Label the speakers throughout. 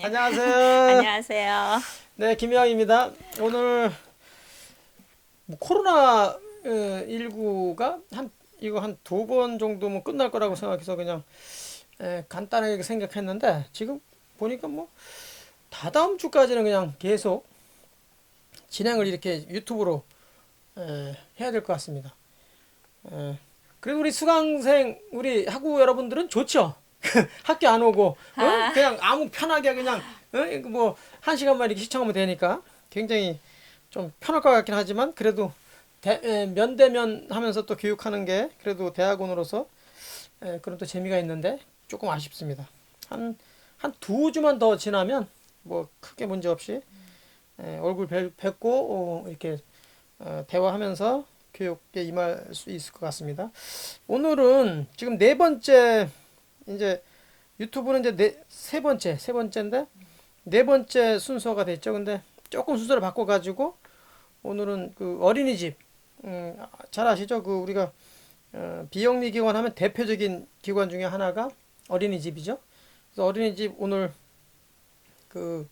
Speaker 1: 안녕하세요.
Speaker 2: 안녕하세요.
Speaker 1: 네, 김영입니다. 오늘 뭐 코로나 19가 이거 한 두 번 정도면 끝날 거라고 생각해서 그냥 간단하게 생각했는데 지금 보니까 뭐 다다음 주까지는 그냥 계속 진행을 이렇게 유튜브로 해야 될 것 같습니다. 그래도 우리 수강생 우리 학우 여러분들은 좋죠. 학교 안 오고 그냥 아무 편하게 그냥 뭐 한 시간만 이렇게 시청하면 되니까 굉장히 좀 편할 것 같긴 하지만 그래도 면대면 하면서 또 교육하는 게 그래도 대학원으로서 그런 또 재미가 있는데 조금 아쉽습니다. 한 두 주만 더 지나면 뭐 크게 문제 없이 얼굴 뵙고 이렇게 대화하면서 교육에 임할 수 있을 것 같습니다. 오늘은 지금 네 번째 이제 유튜브는 이제 세 번째인데 네 번째 순서가 됐죠. 근데 조금 순서를 바꿔가지고 오늘은 그 어린이집 잘 아시죠? 그 우리가 비영리 기관 하면 대표적인 기관 중에 하나가 어린이집이죠. 그래서 어린이집 오늘 그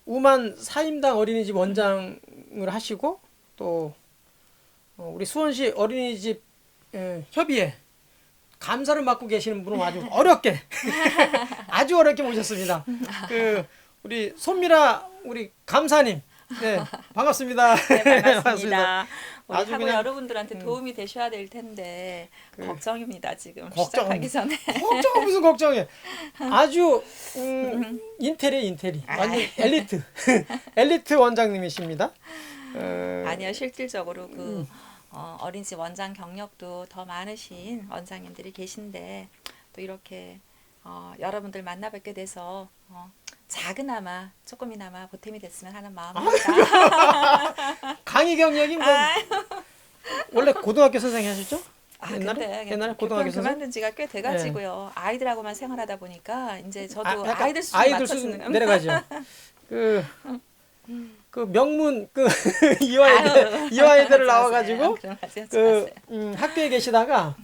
Speaker 1: 우만 사임당 어린이집 원장을 하시고 또 우리 수원시 어린이집 협의회 감사를 맡고 계시는 분은 아주 어렵게 아주 어렵게 모셨습니다. 그 우리 손미라 우리 감사님, 네 반갑습니다.
Speaker 2: 네, 반갑습니다. 우리
Speaker 1: 아주
Speaker 2: 학우
Speaker 1: 그냥
Speaker 2: 여러분들한테 도움이 되셔야 될 텐데 걱정입니다. 지금
Speaker 1: 걱정
Speaker 2: 시작하기 전에.
Speaker 1: 걱정 무슨 걱정해. 아주 인테리 완전 엘리트 엘리트 원장님이십니다.
Speaker 2: 아니요, 실질적으로 어린이집 원장 경력도 더 많으신 원장님들이 계신데 또 이렇게 여러분들 만나 뵙게 돼서 작은아마 조금이나마 보탬이 됐으면 하는 마음입니다.
Speaker 1: 강의 경력이 뭐 원래 고등학교 선생님 하셨죠?
Speaker 2: 근데
Speaker 1: 옛날에 고등학교 선생님.
Speaker 2: 그만둔 지가 꽤 돼가지고요. 아이들하고만 생활하다 보니까 이제 저도
Speaker 1: 약간
Speaker 2: 아이들 수준
Speaker 1: 아이들
Speaker 2: 맞춰주는
Speaker 1: 수준 내려가죠. 그 명문 그 이화여대를 나와가지고
Speaker 2: 그런 말씀 하지
Speaker 1: 그
Speaker 2: 마세요.
Speaker 1: 학교에 계시다가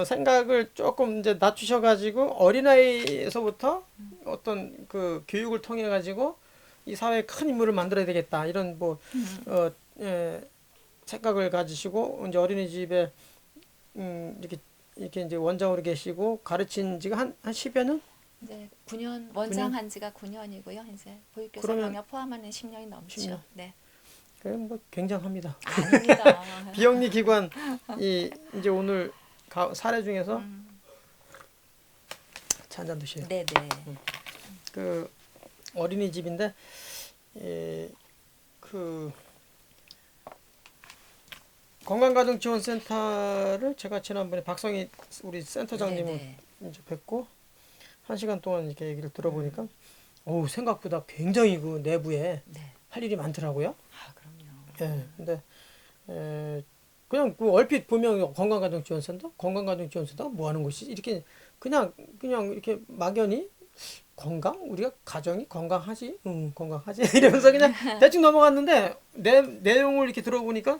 Speaker 1: 생각을 조금 이제 낮추셔가지고 어린아이에서부터 어떤 그 교육을 통해 가지고 이 사회에 큰 인물을 만들어야 되겠다 이런 뭐 생각을 가지시고 이제 어린이집에 이렇게 이제 원장으로 계시고 가르친 지가 한 10여 년?
Speaker 2: 이제 9년 원장 한 지가 9년이고요. 이제 보육교사
Speaker 1: 그러면
Speaker 2: 경력 포함하는 10년이 넘죠.
Speaker 1: 10년.
Speaker 2: 네.
Speaker 1: 그래 뭐 굉장합니다.
Speaker 2: 아닙니다.
Speaker 1: 비영리 기관 이제 오늘 사례 중에서 차 한잔 드세요.
Speaker 2: 네, 네.
Speaker 1: 그 어린이집인데 그 건강가정지원센터를 제가 지난번에 박성희 우리 센터장님을
Speaker 2: 네,
Speaker 1: 이제 뵙고 1시간 동안 이렇게 얘기를 들어보니까 생각보다 굉장히 그 내부에
Speaker 2: 네.
Speaker 1: 할 일이 많더라고요.
Speaker 2: 아, 그럼요.
Speaker 1: 예. 근데 그냥 그 얼핏 보면 건강가정지원센터가 뭐 하는 곳이지? 이렇게 그냥 이렇게 막연히 우리가 가정이 건강하지? 응, 건강하지? 이러면서 그냥 대충 넘어갔는데 내용을 이렇게 들어보니까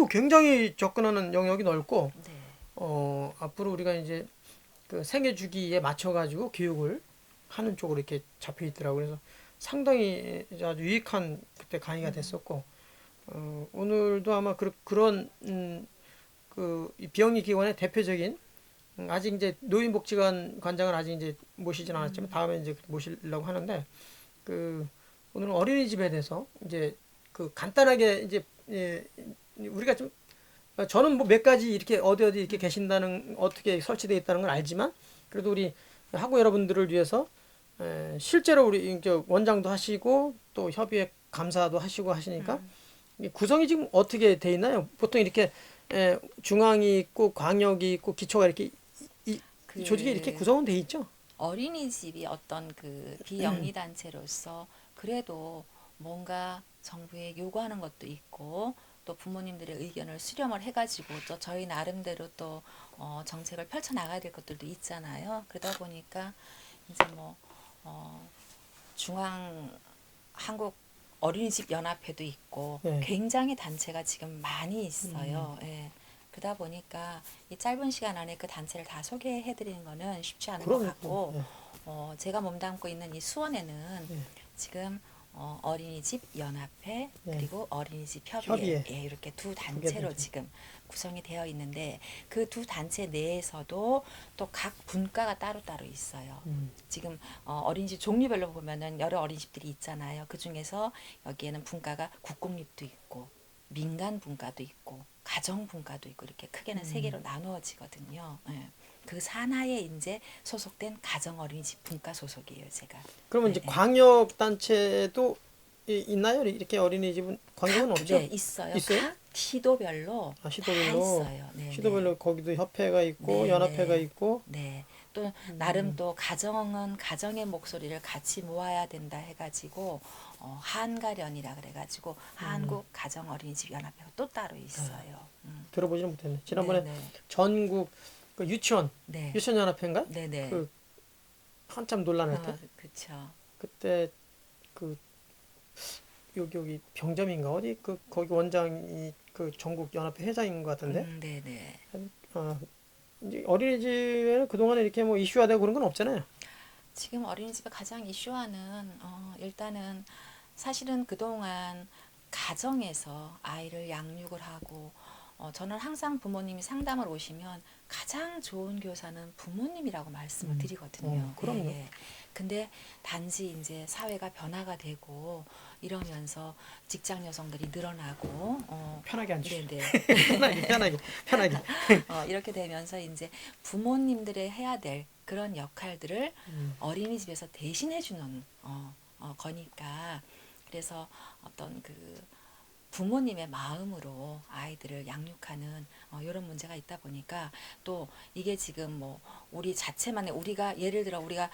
Speaker 1: 굉장히 접근하는 영역이 넓고
Speaker 2: 네.
Speaker 1: 앞으로 우리가 이제 그 생애 주기에 맞춰 가지고 교육을 하는 쪽으로 이렇게 잡혀 있더라고요. 그래서 상당히 아주 유익한 그때 강의가 됐었고 오늘도 아마 그런 그 비영리 기관의 대표적인 아직 이제 노인복지관 관장을 아직 이제 모시진 않았지만 다음에 이제 모시려고 하는데 그 오늘은 어린이집에 대해서 이제 그 간단하게 이제 우리가 좀 저는 뭐 몇 가지 이렇게 어디 이렇게 계신다는 어떻게 설치되어 있다는 걸 알지만 그래도 우리 학우 여러분들을 위해서 실제로 우리 이제 원장도 하시고 또 협의회 감사도 하시고 하시니까 이 구성이 지금 어떻게 돼 있나요? 보통 이렇게 중앙이 있고 광역이 있고 기초가 이렇게 이 조직이 이렇게 구성은 돼 있죠?
Speaker 2: 어린이집이 어떤 그 비영리 단체로서 그래도 뭔가 정부에 요구하는 것도 있고 또 부모님들의 의견을 수렴을 해가지고 또 저희 나름대로 또 정책을 펼쳐 나가야 될 것들도 있잖아요. 그러다 보니까 이제 뭐 중앙 한국 어린이집 연합회도 있고
Speaker 1: 네.
Speaker 2: 굉장히 단체가 지금 많이 있어요. 예. 그러다 보니까 이 짧은 시간 안에 그 단체를 다 소개해 드리는 거는 쉽지 않은 것
Speaker 1: 그러니까,
Speaker 2: 같고
Speaker 1: 예.
Speaker 2: 제가 몸담고 있는 이 수원에는
Speaker 1: 예.
Speaker 2: 지금 어린이집 연합회
Speaker 1: 예.
Speaker 2: 그리고 어린이집 협의회
Speaker 1: 협의회.
Speaker 2: 예, 이렇게 두 단체로
Speaker 1: 단체.
Speaker 2: 지금 구성이 되어 있는데 그 두 단체 내에서도 또 각 분과가 따로따로 있어요. 지금 어린이집 종류별로 보면은 여러 어린이집들이 있잖아요. 그 중에서 여기에는 분과가 국공립도 있고 민간 분과도 있고 가정 분과도 있고 이렇게 크게는 세 개로 나누어지거든요. 예. 그 산하에 이제 소속된 가정 어린이집 분과 소속이에요, 제가.
Speaker 1: 그러면
Speaker 2: 네,
Speaker 1: 이제
Speaker 2: 네.
Speaker 1: 광역 단체도 있나요? 이렇게 어린이집은 광역은 없죠?
Speaker 2: 네, 있어요.
Speaker 1: 있어요?
Speaker 2: 각 시도별로
Speaker 1: 아,
Speaker 2: 다
Speaker 1: 시도별로.
Speaker 2: 있어요. 네,
Speaker 1: 시도별로 거기도 협회가 있고
Speaker 2: 네,
Speaker 1: 연합회가
Speaker 2: 네.
Speaker 1: 있고.
Speaker 2: 네. 또 나름 또 가정은 가정의 목소리를 같이 모아야 된다 해가지고 한가련이라 그래가지고 한국 가정 어린이집 연합회가 또 따로 있어요.
Speaker 1: 들어보지는 못했네. 지난번에
Speaker 2: 네, 네.
Speaker 1: 전국 그 유치원
Speaker 2: 네.
Speaker 1: 유치원 연합회인가?
Speaker 2: 네, 네.
Speaker 1: 그 한참 논란할 때
Speaker 2: 그렇죠.
Speaker 1: 그때 그 여기 병점인가 어디 그 거기 원장이 그 전국 연합회 회장인 것 같은데.
Speaker 2: 네, 네.
Speaker 1: 아, 이제 어린이집에는 그동안에 이렇게 뭐 이슈화되고 그런 건 없잖아요.
Speaker 2: 지금 어린이집에 가장 이슈하는 일단은 사실은 그동안 가정에서 아이를 양육을 하고 저는 항상 부모님이 상담을 오시면 가장 좋은 교사는 부모님이라고 말씀을 드리거든요.
Speaker 1: 그럼요.
Speaker 2: 예, 예. 근데 단지 이제 사회가 변화가 되고 이러면서 직장 여성들이 늘어나고
Speaker 1: 편하게 앉으시죠.
Speaker 2: 네네.
Speaker 1: 편하게.
Speaker 2: 이렇게 되면서 이제 부모님들의 해야 될 그런 역할들을 어린이집에서 대신해주는 거니까 그래서 어떤 그 부모님의 마음으로 아이들을 양육하는 이런 문제가 있다 보니까 또 이게 지금 뭐 우리 자체만의 우리가 예를 들어 우리가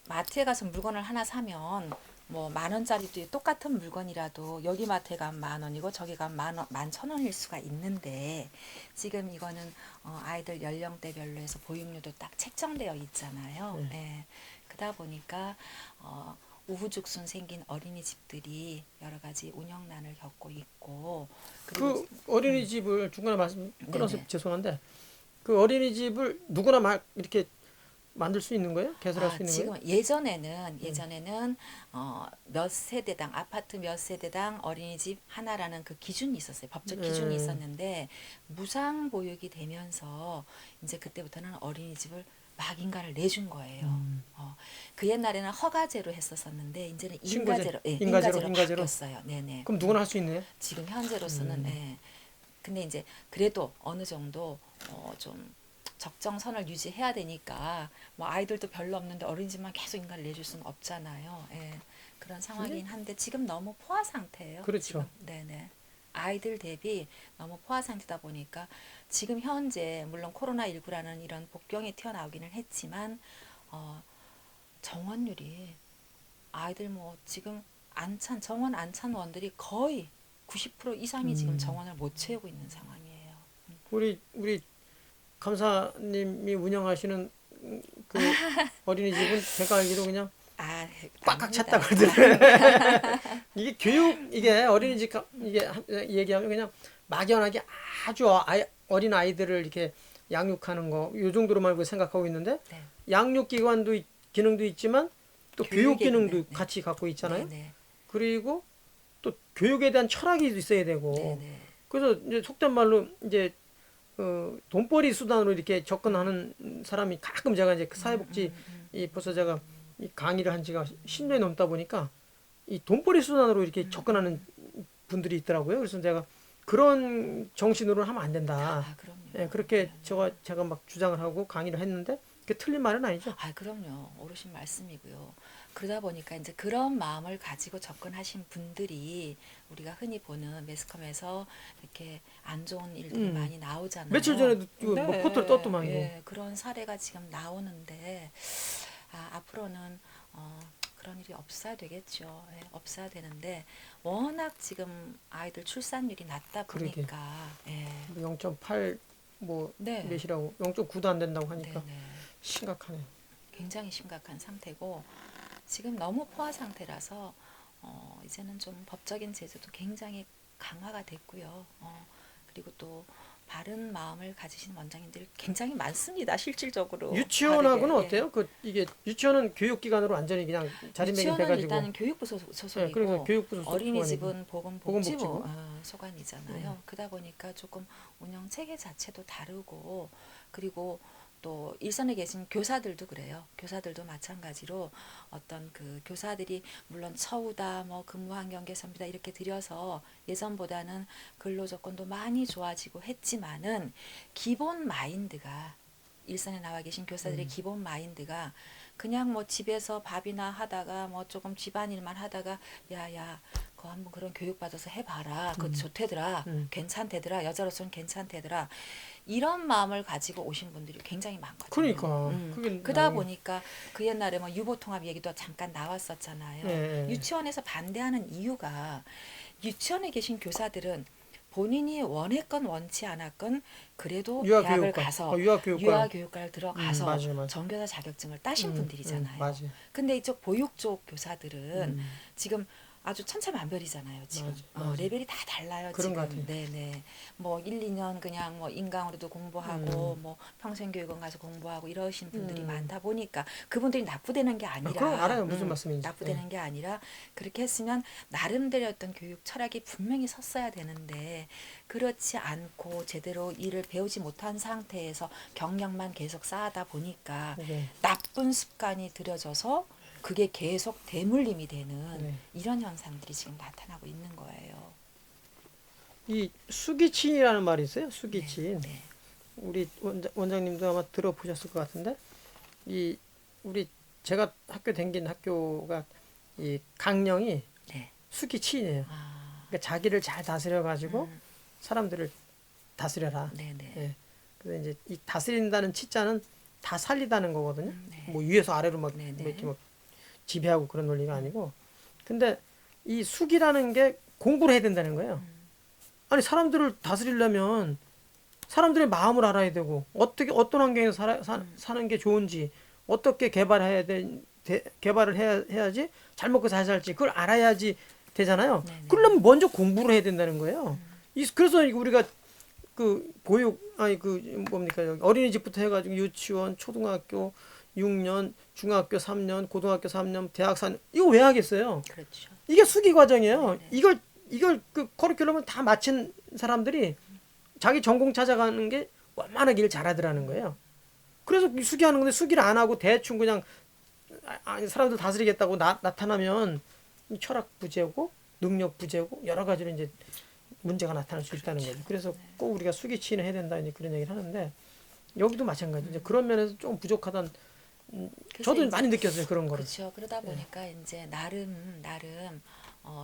Speaker 2: 마트에 가서 물건을 하나 사면 뭐 10,000원짜리도 똑같은 물건이라도 여기 마트에 가면 10,000원이고 저기 가면 11,000원일 수가 있는데 지금 이거는 아이들 연령대별로 해서 보육료도 딱 책정되어 있잖아요. 예. 그러다 보니까 우후죽순 생긴 어린이집들이 여러 가지 운영난을 겪고 있고 그리고
Speaker 1: 그 어린이집을 중간에 말씀 끊어서
Speaker 2: 네네.
Speaker 1: 죄송한데 그 어린이집을 누구나 막 이렇게 만들 수 있는 거예요? 개설할 수 있는
Speaker 2: 지금
Speaker 1: 거예요?
Speaker 2: 예전에는 몇 세대당 아파트 몇 세대당 어린이집 하나라는 그 기준이 있었어요. 법적 기준이 있었는데 무상 보육이 되면서 이제 그때부터는 어린이집을 막 인가를 내준 거예요. 그 옛날에는 허가제로 했었었는데 이제는 인가제로, 예, 인가제로
Speaker 1: 인가제로.
Speaker 2: 바뀌었어요. 네네.
Speaker 1: 그럼 누구나 할 수 있네요?
Speaker 2: 지금 현재로서는 예. 근데 이제 그래도 어느 정도 좀 적정선을 유지해야 되니까 뭐 아이들도 별로 없는데 어린이집만 계속 인가를 내줄 수는 없잖아요. 예. 그런 상황이긴 한데 지금 너무 포화 상태예요.
Speaker 1: 그렇죠.
Speaker 2: 지금. 네네. 아이들 대비 너무 포화 상태다 보니까 지금 현재 물론 코로나19라는 이런 복병이 튀어나오기는 했지만 정원율이 아이들 뭐 지금 정원 안찬원들이 거의 90% 이상이 지금 정원을 못 채우고 있는 상황이에요.
Speaker 1: 우리 감사님이 운영하시는 그 어린이집은 제가 알기로 그냥 꽉꽉 찼다 그러더라고요. 이게 이게 어린이집 이게 얘기하면 그냥 막연하게 아주 어린 아이들을 이렇게 양육하는 거 요 정도로 말고 생각하고 있는데
Speaker 2: 네.
Speaker 1: 양육 기관도 기능도 있지만 또 교육
Speaker 2: 교육의
Speaker 1: 기능도
Speaker 2: 기능, 네.
Speaker 1: 같이 갖고 있잖아요.
Speaker 2: 네네.
Speaker 1: 그리고 또 교육에 대한 철학이 있어야 되고
Speaker 2: 네네.
Speaker 1: 그래서 이제 속된 말로 이제 돈벌이 수단으로 이렇게 접근하는 사람이 가끔 제가 이제 그 사회복지 이 벌써 제가 이 강의를 한 지가 10년이 넘다 보니까 이 돈벌이 수단으로 이렇게 접근하는 분들이 있더라고요. 그래서 제가 그런 정신으로는 하면 안 된다.
Speaker 2: 그럼요.
Speaker 1: 예, 그렇게 제가 막 주장을 하고 강의를 했는데 그게 틀린 말은 아니죠.
Speaker 2: 그럼요. 어르신 말씀이고요. 그러다 보니까 이제 그런 마음을 가지고 접근하신 분들이 우리가 흔히 보는 매스컴에서 이렇게 안 좋은 일들이 많이 나오잖아요.
Speaker 1: 며칠 전에도 뭐 포털 떴더만 이거.
Speaker 2: 예, 그런 사례가 지금 나오는데 앞으로는 그런 일이 없어야 되겠죠. 예, 없어야 되는데 워낙 지금 아이들 출산율이 낮다 보니까 예.
Speaker 1: 0.8 뭐
Speaker 2: 네.
Speaker 1: 몇이라고 0.9도 안 된다고 하니까
Speaker 2: 네네.
Speaker 1: 심각하네요.
Speaker 2: 굉장히 심각한 상태고 지금 너무 포화 상태라서 이제는 좀 법적인 제재도 굉장히 강화가 됐고요. 그리고 또 바른 마음을 가지신 원장님들이 굉장히 많습니다. 실질적으로.
Speaker 1: 유치원하고는
Speaker 2: 다르게. 예.
Speaker 1: 어때요? 그 이게 유치원은 교육기관으로 완전히 그냥
Speaker 2: 유치원은
Speaker 1: 자리매김돼가지고
Speaker 2: 일단은 교육부 소속이고
Speaker 1: 그래서 교육부 소속기관이고
Speaker 2: 어린이집은 보건복지부
Speaker 1: 보건복지부.
Speaker 2: 소관이잖아요. 그러다 보니까 조금 운영 체계 자체도 다르고 그리고 또 일선에 계신 교사들도 그래요. 교사들도 마찬가지로 어떤 그 교사들이 물론 처우다 뭐 근무 환경 개선비다 이렇게 들여서 예전보다는 근로 조건도 많이 좋아지고 했지만은 기본 마인드가 일선에 나와 계신 교사들의 기본 마인드가 그냥 뭐 집에서 밥이나 하다가 뭐 조금 집안일만 하다가 야야 그거 한번 그런 교육 받아서 해봐라 그거 좋대더라 괜찮대더라 여자로서는 괜찮대더라 이런 마음을 가지고 오신 분들이 굉장히 많거든요.
Speaker 1: 그러니까 그게
Speaker 2: 그러다 보니까 그 옛날에 뭐 유보통합 얘기도 잠깐 나왔었잖아요.
Speaker 1: 예.
Speaker 2: 유치원에서 반대하는 이유가 유치원에 계신 교사들은 본인이 원했건 원치 않았건 그래도 대학을
Speaker 1: 유아교육과
Speaker 2: 가서
Speaker 1: 유아교육과
Speaker 2: 유아교육과를 들어가서
Speaker 1: 맞아요.
Speaker 2: 전교사 자격증을 따신 분들이잖아요.
Speaker 1: 맞아요.
Speaker 2: 근데 이쪽 보육 쪽 교사들은 지금 아주 천차만별이잖아요. 지금
Speaker 1: 맞아.
Speaker 2: 레벨이 다 달라요.
Speaker 1: 그런 것
Speaker 2: 지금
Speaker 1: 같아요.
Speaker 2: 네네 뭐 1, 2년 그냥 뭐 인강으로도 공부하고 뭐 평생교육원 가서 공부하고 이러신 분들이 많다 보니까 그분들이 나쁘다는 게 아니라
Speaker 1: 그럼 알아요 무슨 말씀인지.
Speaker 2: 나쁘다는 게 아니라 그렇게 했으면 나름대로 어떤 교육 철학이 분명히 섰어야 되는데 그렇지 않고 제대로 일을 배우지 못한 상태에서 경력만 계속 쌓아다 보니까
Speaker 1: 네.
Speaker 2: 나쁜 습관이 들여져서 그게 계속 대물림이 되는
Speaker 1: 네.
Speaker 2: 이런 현상들이 지금 나타나고 있는 거예요.
Speaker 1: 이 수기친이라는 말이 있어요. 수기친.
Speaker 2: 네.
Speaker 1: 우리 원장님도 아마 들어보셨을 것 같은데 이 우리 제가 학교 다닌 학교가 이 강령이
Speaker 2: 네.
Speaker 1: 수기친이에요.
Speaker 2: 아,
Speaker 1: 그러니까 자기를 잘 다스려 가지고 사람들을 다스려라.
Speaker 2: 네네.
Speaker 1: 예. 그래서 이제 이 다스린다는 치자는 다 살리다는 거거든요.
Speaker 2: 네.
Speaker 1: 뭐 위에서 아래로 막
Speaker 2: 네네.
Speaker 1: 이렇게 막 지배하고 그런 논리가 아니고. 근데 이 숙이라는 게 공부를 해야 된다는 거예요. 아니 사람들을 다스리려면 사람들의 마음을 알아야 되고 어떻게 어떤 환경에서 사는 게 좋은지 어떻게 개발을 해야지 잘 먹고 잘 살지 그걸 알아야지 되잖아요.
Speaker 2: 네네.
Speaker 1: 그러려면 먼저 공부를 해야 된다는 거예요. 그래서 우리가 그 보육 아니 그 뭡니까 여기 어린이집부터 해가지고 유치원, 초등학교 6년, 중학교 3년, 고등학교 3년, 대학 4년 이거 왜 하겠어요?
Speaker 2: 그렇죠.
Speaker 1: 이게 수기 과정이에요.
Speaker 2: 네네.
Speaker 1: 이걸 그 커리큘럼을 다 마친 사람들이 자기 전공 찾아가는 게 원만하게 일 잘하더라는 거예요. 그래서 수기하는 건데 수기를 안 하고 대충 그냥 사람들 다스리겠다고 나타나면 철학 부재고 능력 부재고 여러 가지로 이제 문제가 나타날 수 있다는 거죠. 그래서 꼭 우리가 수기치는 해야 된다 이제 그런 얘기를 하는데 여기도 마찬가지. 이제 그런 면에서 좀 부족하던
Speaker 2: 그래서
Speaker 1: 저도
Speaker 2: 이제
Speaker 1: 많이 느꼈어요 그런 거를.
Speaker 2: 그렇죠. 그러다 보니까 이제 나름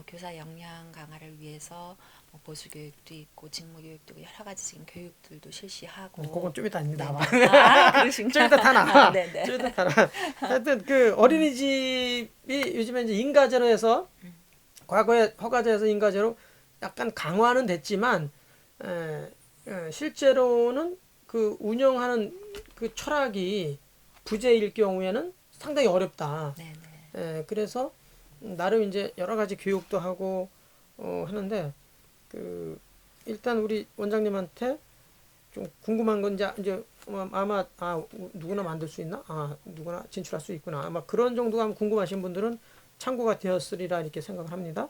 Speaker 2: 교사 역량 강화를 위해서 뭐 보수 교육도 있고 직무 교육도 있고 여러 가지 지금 교육들도 실시하고.
Speaker 1: 그건 좀 이따 나와.
Speaker 2: 그러신가?
Speaker 1: 좀 이따 다 나와.
Speaker 2: 네네.
Speaker 1: 좀 이따 다 나와. 하여튼 그 어린이집이 요즘에 이제 인가제로 해서 과거에 허가제에서 인가제로 약간 강화는 됐지만 실제로는 그 운영하는 그 철학이 부재일 경우에는 상당히 어렵다.
Speaker 2: 네네.
Speaker 1: 그래서 나름 이제 여러 가지 교육도 하고 하는데 그 일단 우리 원장님한테 좀 궁금한 건 이제 아마 누구나 만들 수 있나? 누구나 진출할 수 있구나. 아마 그런 정도가 궁금하신 분들은 참고가 되었으리라 이렇게 생각을 합니다.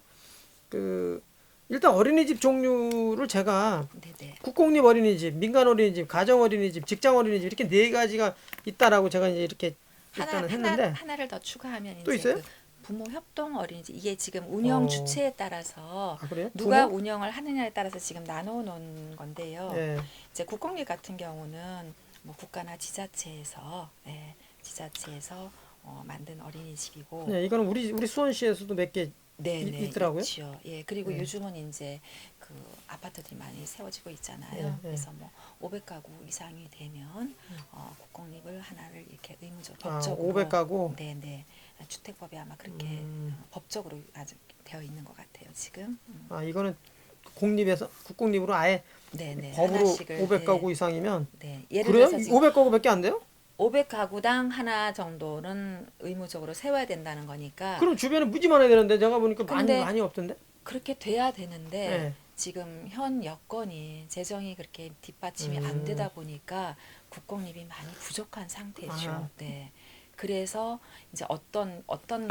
Speaker 1: 그 일단 어린이집 종류를 제가
Speaker 2: 네네.
Speaker 1: 국공립 어린이집, 민간 어린이집, 가정 어린이집, 직장 어린이집 이렇게 네 가지가 있다라고 제가 이제 이렇게 일단은 했는데
Speaker 2: 하나를 더 추가하면
Speaker 1: 또
Speaker 2: 이제
Speaker 1: 있어요?
Speaker 2: 그 부모 협동 어린이집 이게 지금 운영 주체에 따라서
Speaker 1: 그래요?
Speaker 2: 누가
Speaker 1: 부모?
Speaker 2: 운영을 하느냐에 따라서 지금 나눠 놓은 건데요.
Speaker 1: 예.
Speaker 2: 이제 국공립 같은 경우는 뭐 국가나 지자체에서 지자체에서 만든 어린이집이고
Speaker 1: 네, 이거는 우리 수원시에서도 몇 개
Speaker 2: 네네
Speaker 1: 있더라고요.
Speaker 2: 그렇죠. 예 그리고
Speaker 1: 네.
Speaker 2: 요즘은 이제 그 아파트들이 많이 세워지고 있잖아요. 그래서 뭐 500가구 이상이 되면 국공립을 하나를 이렇게 의무적으로 법적으로
Speaker 1: 500가구?
Speaker 2: 네네 주택법에 아마 그렇게 법적으로 아직 되어 있는 것 같아요 지금.
Speaker 1: 이거는 공립에서 국공립으로 아예
Speaker 2: 네네
Speaker 1: 법으로
Speaker 2: 하나씩을
Speaker 1: 500가구 이상이면
Speaker 2: 네 예를
Speaker 1: 그래요?
Speaker 2: 들어서 지금
Speaker 1: 500가구밖에 안 돼요?
Speaker 2: 500가구당 하나 정도는 의무적으로 세워야 된다는 거니까
Speaker 1: 그럼 주변에 무지 많아야 되는데 제가 보니까
Speaker 2: 근데
Speaker 1: 많이 없던데.
Speaker 2: 그렇게 돼야 되는데
Speaker 1: 네.
Speaker 2: 지금 현 여건이 재정이 그렇게 뒷받침이 안 되다 보니까 국공립이 많이 부족한 상태죠.
Speaker 1: 아.
Speaker 2: 네. 그래서 이제 어떤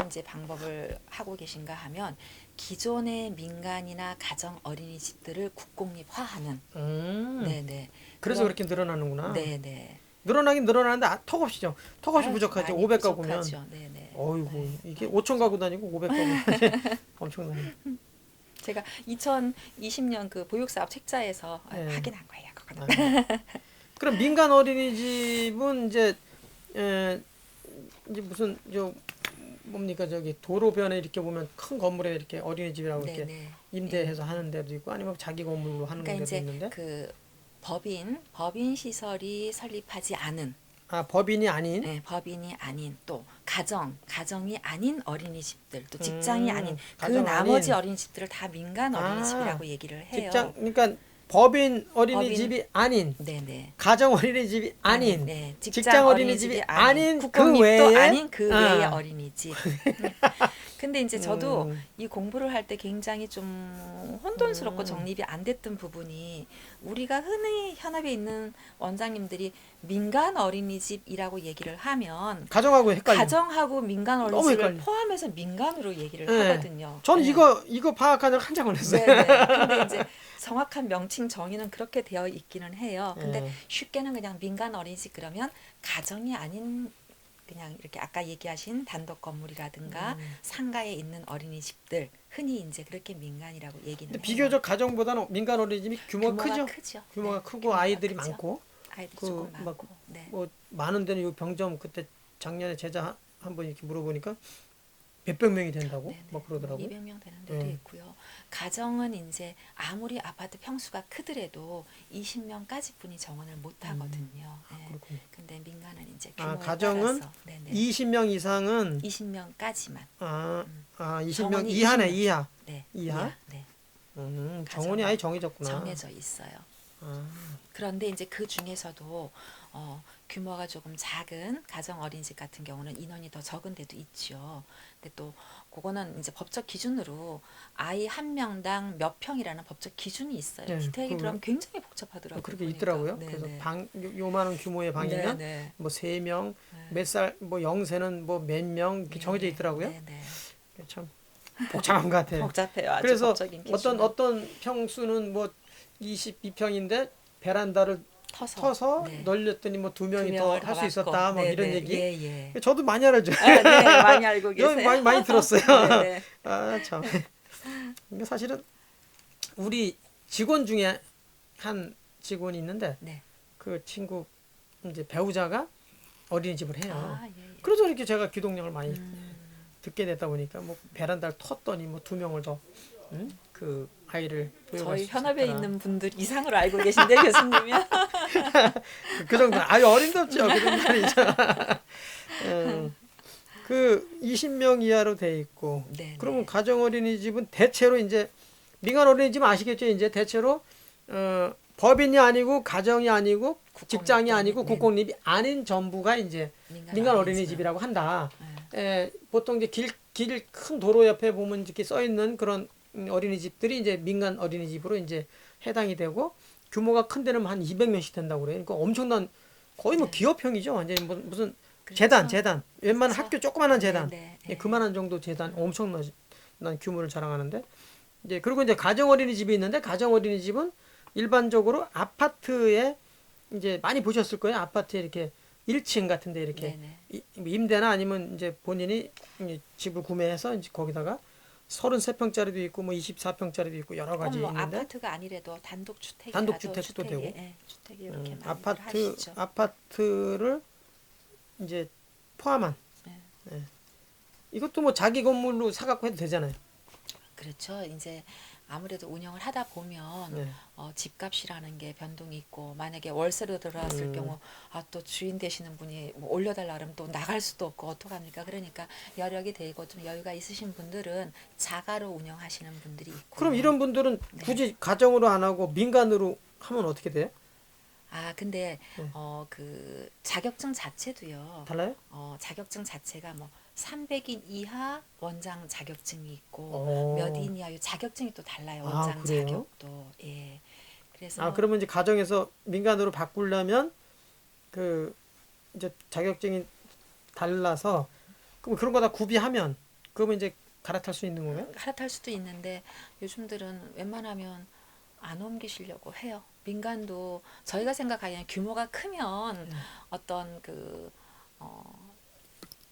Speaker 2: 이제 방법을 하고 계신가 하면 기존의 민간이나 가정 어린이집들을 국공립화하는. 네네.
Speaker 1: 그래서
Speaker 2: 그런-
Speaker 1: 그렇게 늘어나는구나.
Speaker 2: 네네.
Speaker 1: 늘어나긴 늘어나는데 턱없이죠. 턱없이
Speaker 2: 아유,
Speaker 1: 부족하죠.
Speaker 2: 많이
Speaker 1: 500가구면.
Speaker 2: 부족하죠. 네네.
Speaker 1: 어이구
Speaker 2: 네.
Speaker 1: 이게 5천 가구 다니고 500가구 엄청나네.
Speaker 2: 제가 2020년 그 보육사업 책자에서
Speaker 1: 네.
Speaker 2: 확인한 거예요. 그거는.
Speaker 1: 그럼 민간 어린이집은 이제 이제 무슨 저 뭡니까 저기 도로변에 이렇게 보면 큰 건물에 이렇게 어린이집이라고 이렇게
Speaker 2: 네네.
Speaker 1: 임대해서 하는 데도 있고 아니면 자기 건물로 하는
Speaker 2: 그러니까
Speaker 1: 데도
Speaker 2: 이제
Speaker 1: 있는데
Speaker 2: 그 법인 시설이 설립하지 않은
Speaker 1: 아 법인이 아닌
Speaker 2: 네, 법인이 아닌 또 가정이 아닌 어린이집들 또 직장이 아닌 그
Speaker 1: 가정
Speaker 2: 나머지
Speaker 1: 아닌.
Speaker 2: 어린이집들을 다 민간
Speaker 1: 아,
Speaker 2: 어린이집이라고 얘기를 해요.
Speaker 1: 직장 그러니까 법인 어린이집이 아닌
Speaker 2: 네네.
Speaker 1: 가정 어린이집이 아닌
Speaker 2: 네,
Speaker 1: 직장 어린이집이 아닌 그
Speaker 2: 국공립도
Speaker 1: 외에
Speaker 2: 아닌 그 외의
Speaker 1: 아.
Speaker 2: 어린이집. 근데 이제 저도 이 공부를 할 때 굉장히 좀 혼돈스럽고 정립이 안 됐던 부분이 우리가 흔히 현업에 있는 원장님들이 민간 어린이집이라고 얘기를 하면
Speaker 1: 가정하고 헷갈려.
Speaker 2: 가정하고 민간
Speaker 1: 너무
Speaker 2: 어린이집을
Speaker 1: 헷갈려.
Speaker 2: 포함해서 민간으로 얘기를
Speaker 1: 네.
Speaker 2: 하거든요.
Speaker 1: 저는
Speaker 2: 네.
Speaker 1: 이거 파악하느라 한참 걸렸어요.
Speaker 2: 네네. 근데 이제 정확한 명칭 정의는 그렇게 되어 있기는 해요. 근데
Speaker 1: 네.
Speaker 2: 쉽게는 그냥 민간 어린이집 그러면 가정이 아닌 그냥 이렇게 아까 얘기하신 단독 건물이라든가 상가에 있는 어린이집들 흔히 이제 그렇게 민간이라고 얘기는
Speaker 1: 근데
Speaker 2: 해요.
Speaker 1: 비교적 가정보다는 민간 어린이집이 규모가 크죠.
Speaker 2: 크죠.
Speaker 1: 규모가
Speaker 2: 네,
Speaker 1: 크고
Speaker 2: 규모가
Speaker 1: 아이들이
Speaker 2: 크죠.
Speaker 1: 많고
Speaker 2: 아이들이
Speaker 1: 그
Speaker 2: 조금
Speaker 1: 막
Speaker 2: 많고. 네.
Speaker 1: 뭐 많은 데는 요 병점 그때 작년에 제자 한 번 이렇게 물어보니까 몇백 명이 된다고
Speaker 2: 네네.
Speaker 1: 막 그러더라고요.
Speaker 2: 200명 되는 데도
Speaker 1: 네.
Speaker 2: 있고요. 가정은 이제 아무리 아파트 평수가 크더라도 20명까지 뿐이 정원을 못 하거든요. 네.
Speaker 1: 그렇군요.
Speaker 2: 근데 민간은 이제
Speaker 1: 아,
Speaker 2: 규모에
Speaker 1: 가정은
Speaker 2: 따라서 네네.
Speaker 1: 20명 이상은
Speaker 2: 20명까지만.
Speaker 1: 20명
Speaker 2: 정원이
Speaker 1: 이하네
Speaker 2: 20명.
Speaker 1: 이하.
Speaker 2: 네.
Speaker 1: 이하?
Speaker 2: 네.
Speaker 1: 정원이 아예 정해졌구나.
Speaker 2: 정해져 있어요.
Speaker 1: 아,
Speaker 2: 그런데 이제 그 중에서도 규모가 조금 작은 가정 어린이집 같은 경우는 인원이 더 적은 데도 있죠. 근데 또 그거는 이제 법적 기준으로 아이 한 명당 몇 평이라는 법적 기준이 있어요.
Speaker 1: 네,
Speaker 2: 디테일이
Speaker 1: 그거-
Speaker 2: 들어가면 굉장히 복잡하더라고요.
Speaker 1: 그렇게
Speaker 2: 보니까.
Speaker 1: 있더라고요.
Speaker 2: 네,
Speaker 1: 그래서
Speaker 2: 네.
Speaker 1: 요만한 규모의 방이면
Speaker 2: 네,
Speaker 1: 뭐 3명,
Speaker 2: 네.
Speaker 1: 몇 살, 뭐 0세는 뭐 몇 명 이렇게
Speaker 2: 네,
Speaker 1: 정해져
Speaker 2: 네,
Speaker 1: 있더라고요.
Speaker 2: 네, 네.
Speaker 1: 참 복잡한 것 같아요.
Speaker 2: 복잡해요. 아주
Speaker 1: 그래서
Speaker 2: 법적인 기준은.
Speaker 1: 어떤 평수는 뭐 22평인데 베란다를 터서
Speaker 2: 네.
Speaker 1: 널렸더니 뭐 2명이 더
Speaker 2: 명을
Speaker 1: 할 수
Speaker 2: 갖고.
Speaker 1: 있었다 뭐
Speaker 2: 네,
Speaker 1: 이런
Speaker 2: 네.
Speaker 1: 얘기.
Speaker 2: 예, 예.
Speaker 1: 저도 많이 알아죠.
Speaker 2: 아, 네, 많이 알고
Speaker 1: 이거
Speaker 2: 계세요.
Speaker 1: 많이 들었어요.
Speaker 2: 네, 네.
Speaker 1: 아 참. 이게 사실은 우리 직원 중에 한 직원이 있는데
Speaker 2: 네.
Speaker 1: 그 친구 이제 배우자가 어린이집을 해요.
Speaker 2: 아, 예, 예.
Speaker 1: 그래서 이렇게 제가 귀동냥을 많이
Speaker 2: 음.
Speaker 1: 듣게 됐다 보니까 뭐 베란다를 텄더니 뭐 2명을 더 그 아이를 보육할
Speaker 2: 저희
Speaker 1: 수
Speaker 2: 현업에
Speaker 1: 있었더라.
Speaker 2: 있는 분들 이상으로 알고 계신데 교수님이.
Speaker 1: 그 정도 아유 어림없죠 그 정도 아니죠. 그 20명 이하로 돼 있고
Speaker 2: 네,
Speaker 1: 그러면
Speaker 2: 네.
Speaker 1: 가정 어린이집은 대체로 이제 민간 어린이집은 아시겠죠 이제 대체로 법인이 아니고 가정이 아니고 직장이 아니고
Speaker 2: 네.
Speaker 1: 국공립이 아닌 전부가 이제 민간 어린이집이라고 한다.
Speaker 2: 네.
Speaker 1: 보통 이제 길 큰 도로 옆에 보면 이렇게 써 있는 그런 어린이집들이 이제 민간 어린이집으로 이제 해당이 되고 규모가 큰 데는 한 200명씩 된다고 그래요. 그러니까 엄청난 거의 뭐
Speaker 2: 네.
Speaker 1: 기업형이죠. 완전히 무슨
Speaker 2: 그렇죠.
Speaker 1: 재단. 웬만한
Speaker 2: 그렇죠.
Speaker 1: 학교 조그만한 재단.
Speaker 2: 네,
Speaker 1: 예,
Speaker 2: 네.
Speaker 1: 그만한 정도 재단 엄청난 규모를 자랑하는데 이제 그리고 이제 가정 어린이집이 있는데 가정 어린이집은 일반적으로 아파트에 이제 많이 보셨을 거예요. 아파트에 이렇게 1층 같은 데 이렇게
Speaker 2: 네네.
Speaker 1: 임대나 아니면 이제 본인이 집을 구매해서 이제 거기다가 33평짜리도 있고 뭐 24평짜리도 있고 여러 가지
Speaker 2: 뭐
Speaker 1: 있는데
Speaker 2: 아파트가 아니래도 단독 주택이
Speaker 1: 단독 주택도 되고.
Speaker 2: 예, 주택이 이렇게 많이들 하시죠.
Speaker 1: 아파트를 이제 포함한
Speaker 2: 네.
Speaker 1: 이것도 뭐 자기 건물로 사갖고 해도 되잖아요.
Speaker 2: 그렇죠. 이제 아무래도 운영을 하다 보면
Speaker 1: 네.
Speaker 2: 집값이라는 게 변동이 있고 만약에 월세로 들어왔을 경우 또 주인 되시는 분이 뭐 올려달라 그러면 또 나갈 수도 없고 어떡합니까? 그러니까 여력이 되고 좀 여유가 있으신 분들은 자가로 운영하시는 분들이 있고.
Speaker 1: 그럼 이런 분들은
Speaker 2: 네.
Speaker 1: 굳이 가정으로 안 하고 민간으로 하면 어떻게 돼요?
Speaker 2: 근데
Speaker 1: 네.
Speaker 2: 그 자격증 자체도요.
Speaker 1: 달라요?
Speaker 2: 자격증 자체가 뭐 300인 이하 원장 자격증이 있고
Speaker 1: 어.
Speaker 2: 몇 인 이하 요 자격증이 또 달라요.
Speaker 1: 아,
Speaker 2: 원장
Speaker 1: 그래요?
Speaker 2: 자격도. 예. 그래서
Speaker 1: 아, 그러면 이제 가정에서 민간으로 바꾸려면 그 이제 자격증이 달라서 그럼 그런 거 다 구비하면 그러면 이제 갈아탈 수 있는 건가요?
Speaker 2: 갈아탈 수도 있는데 요즘들은 웬만하면 안 옮기시려고 해요. 민간도 저희가 생각하기엔 규모가 크면 어떤 그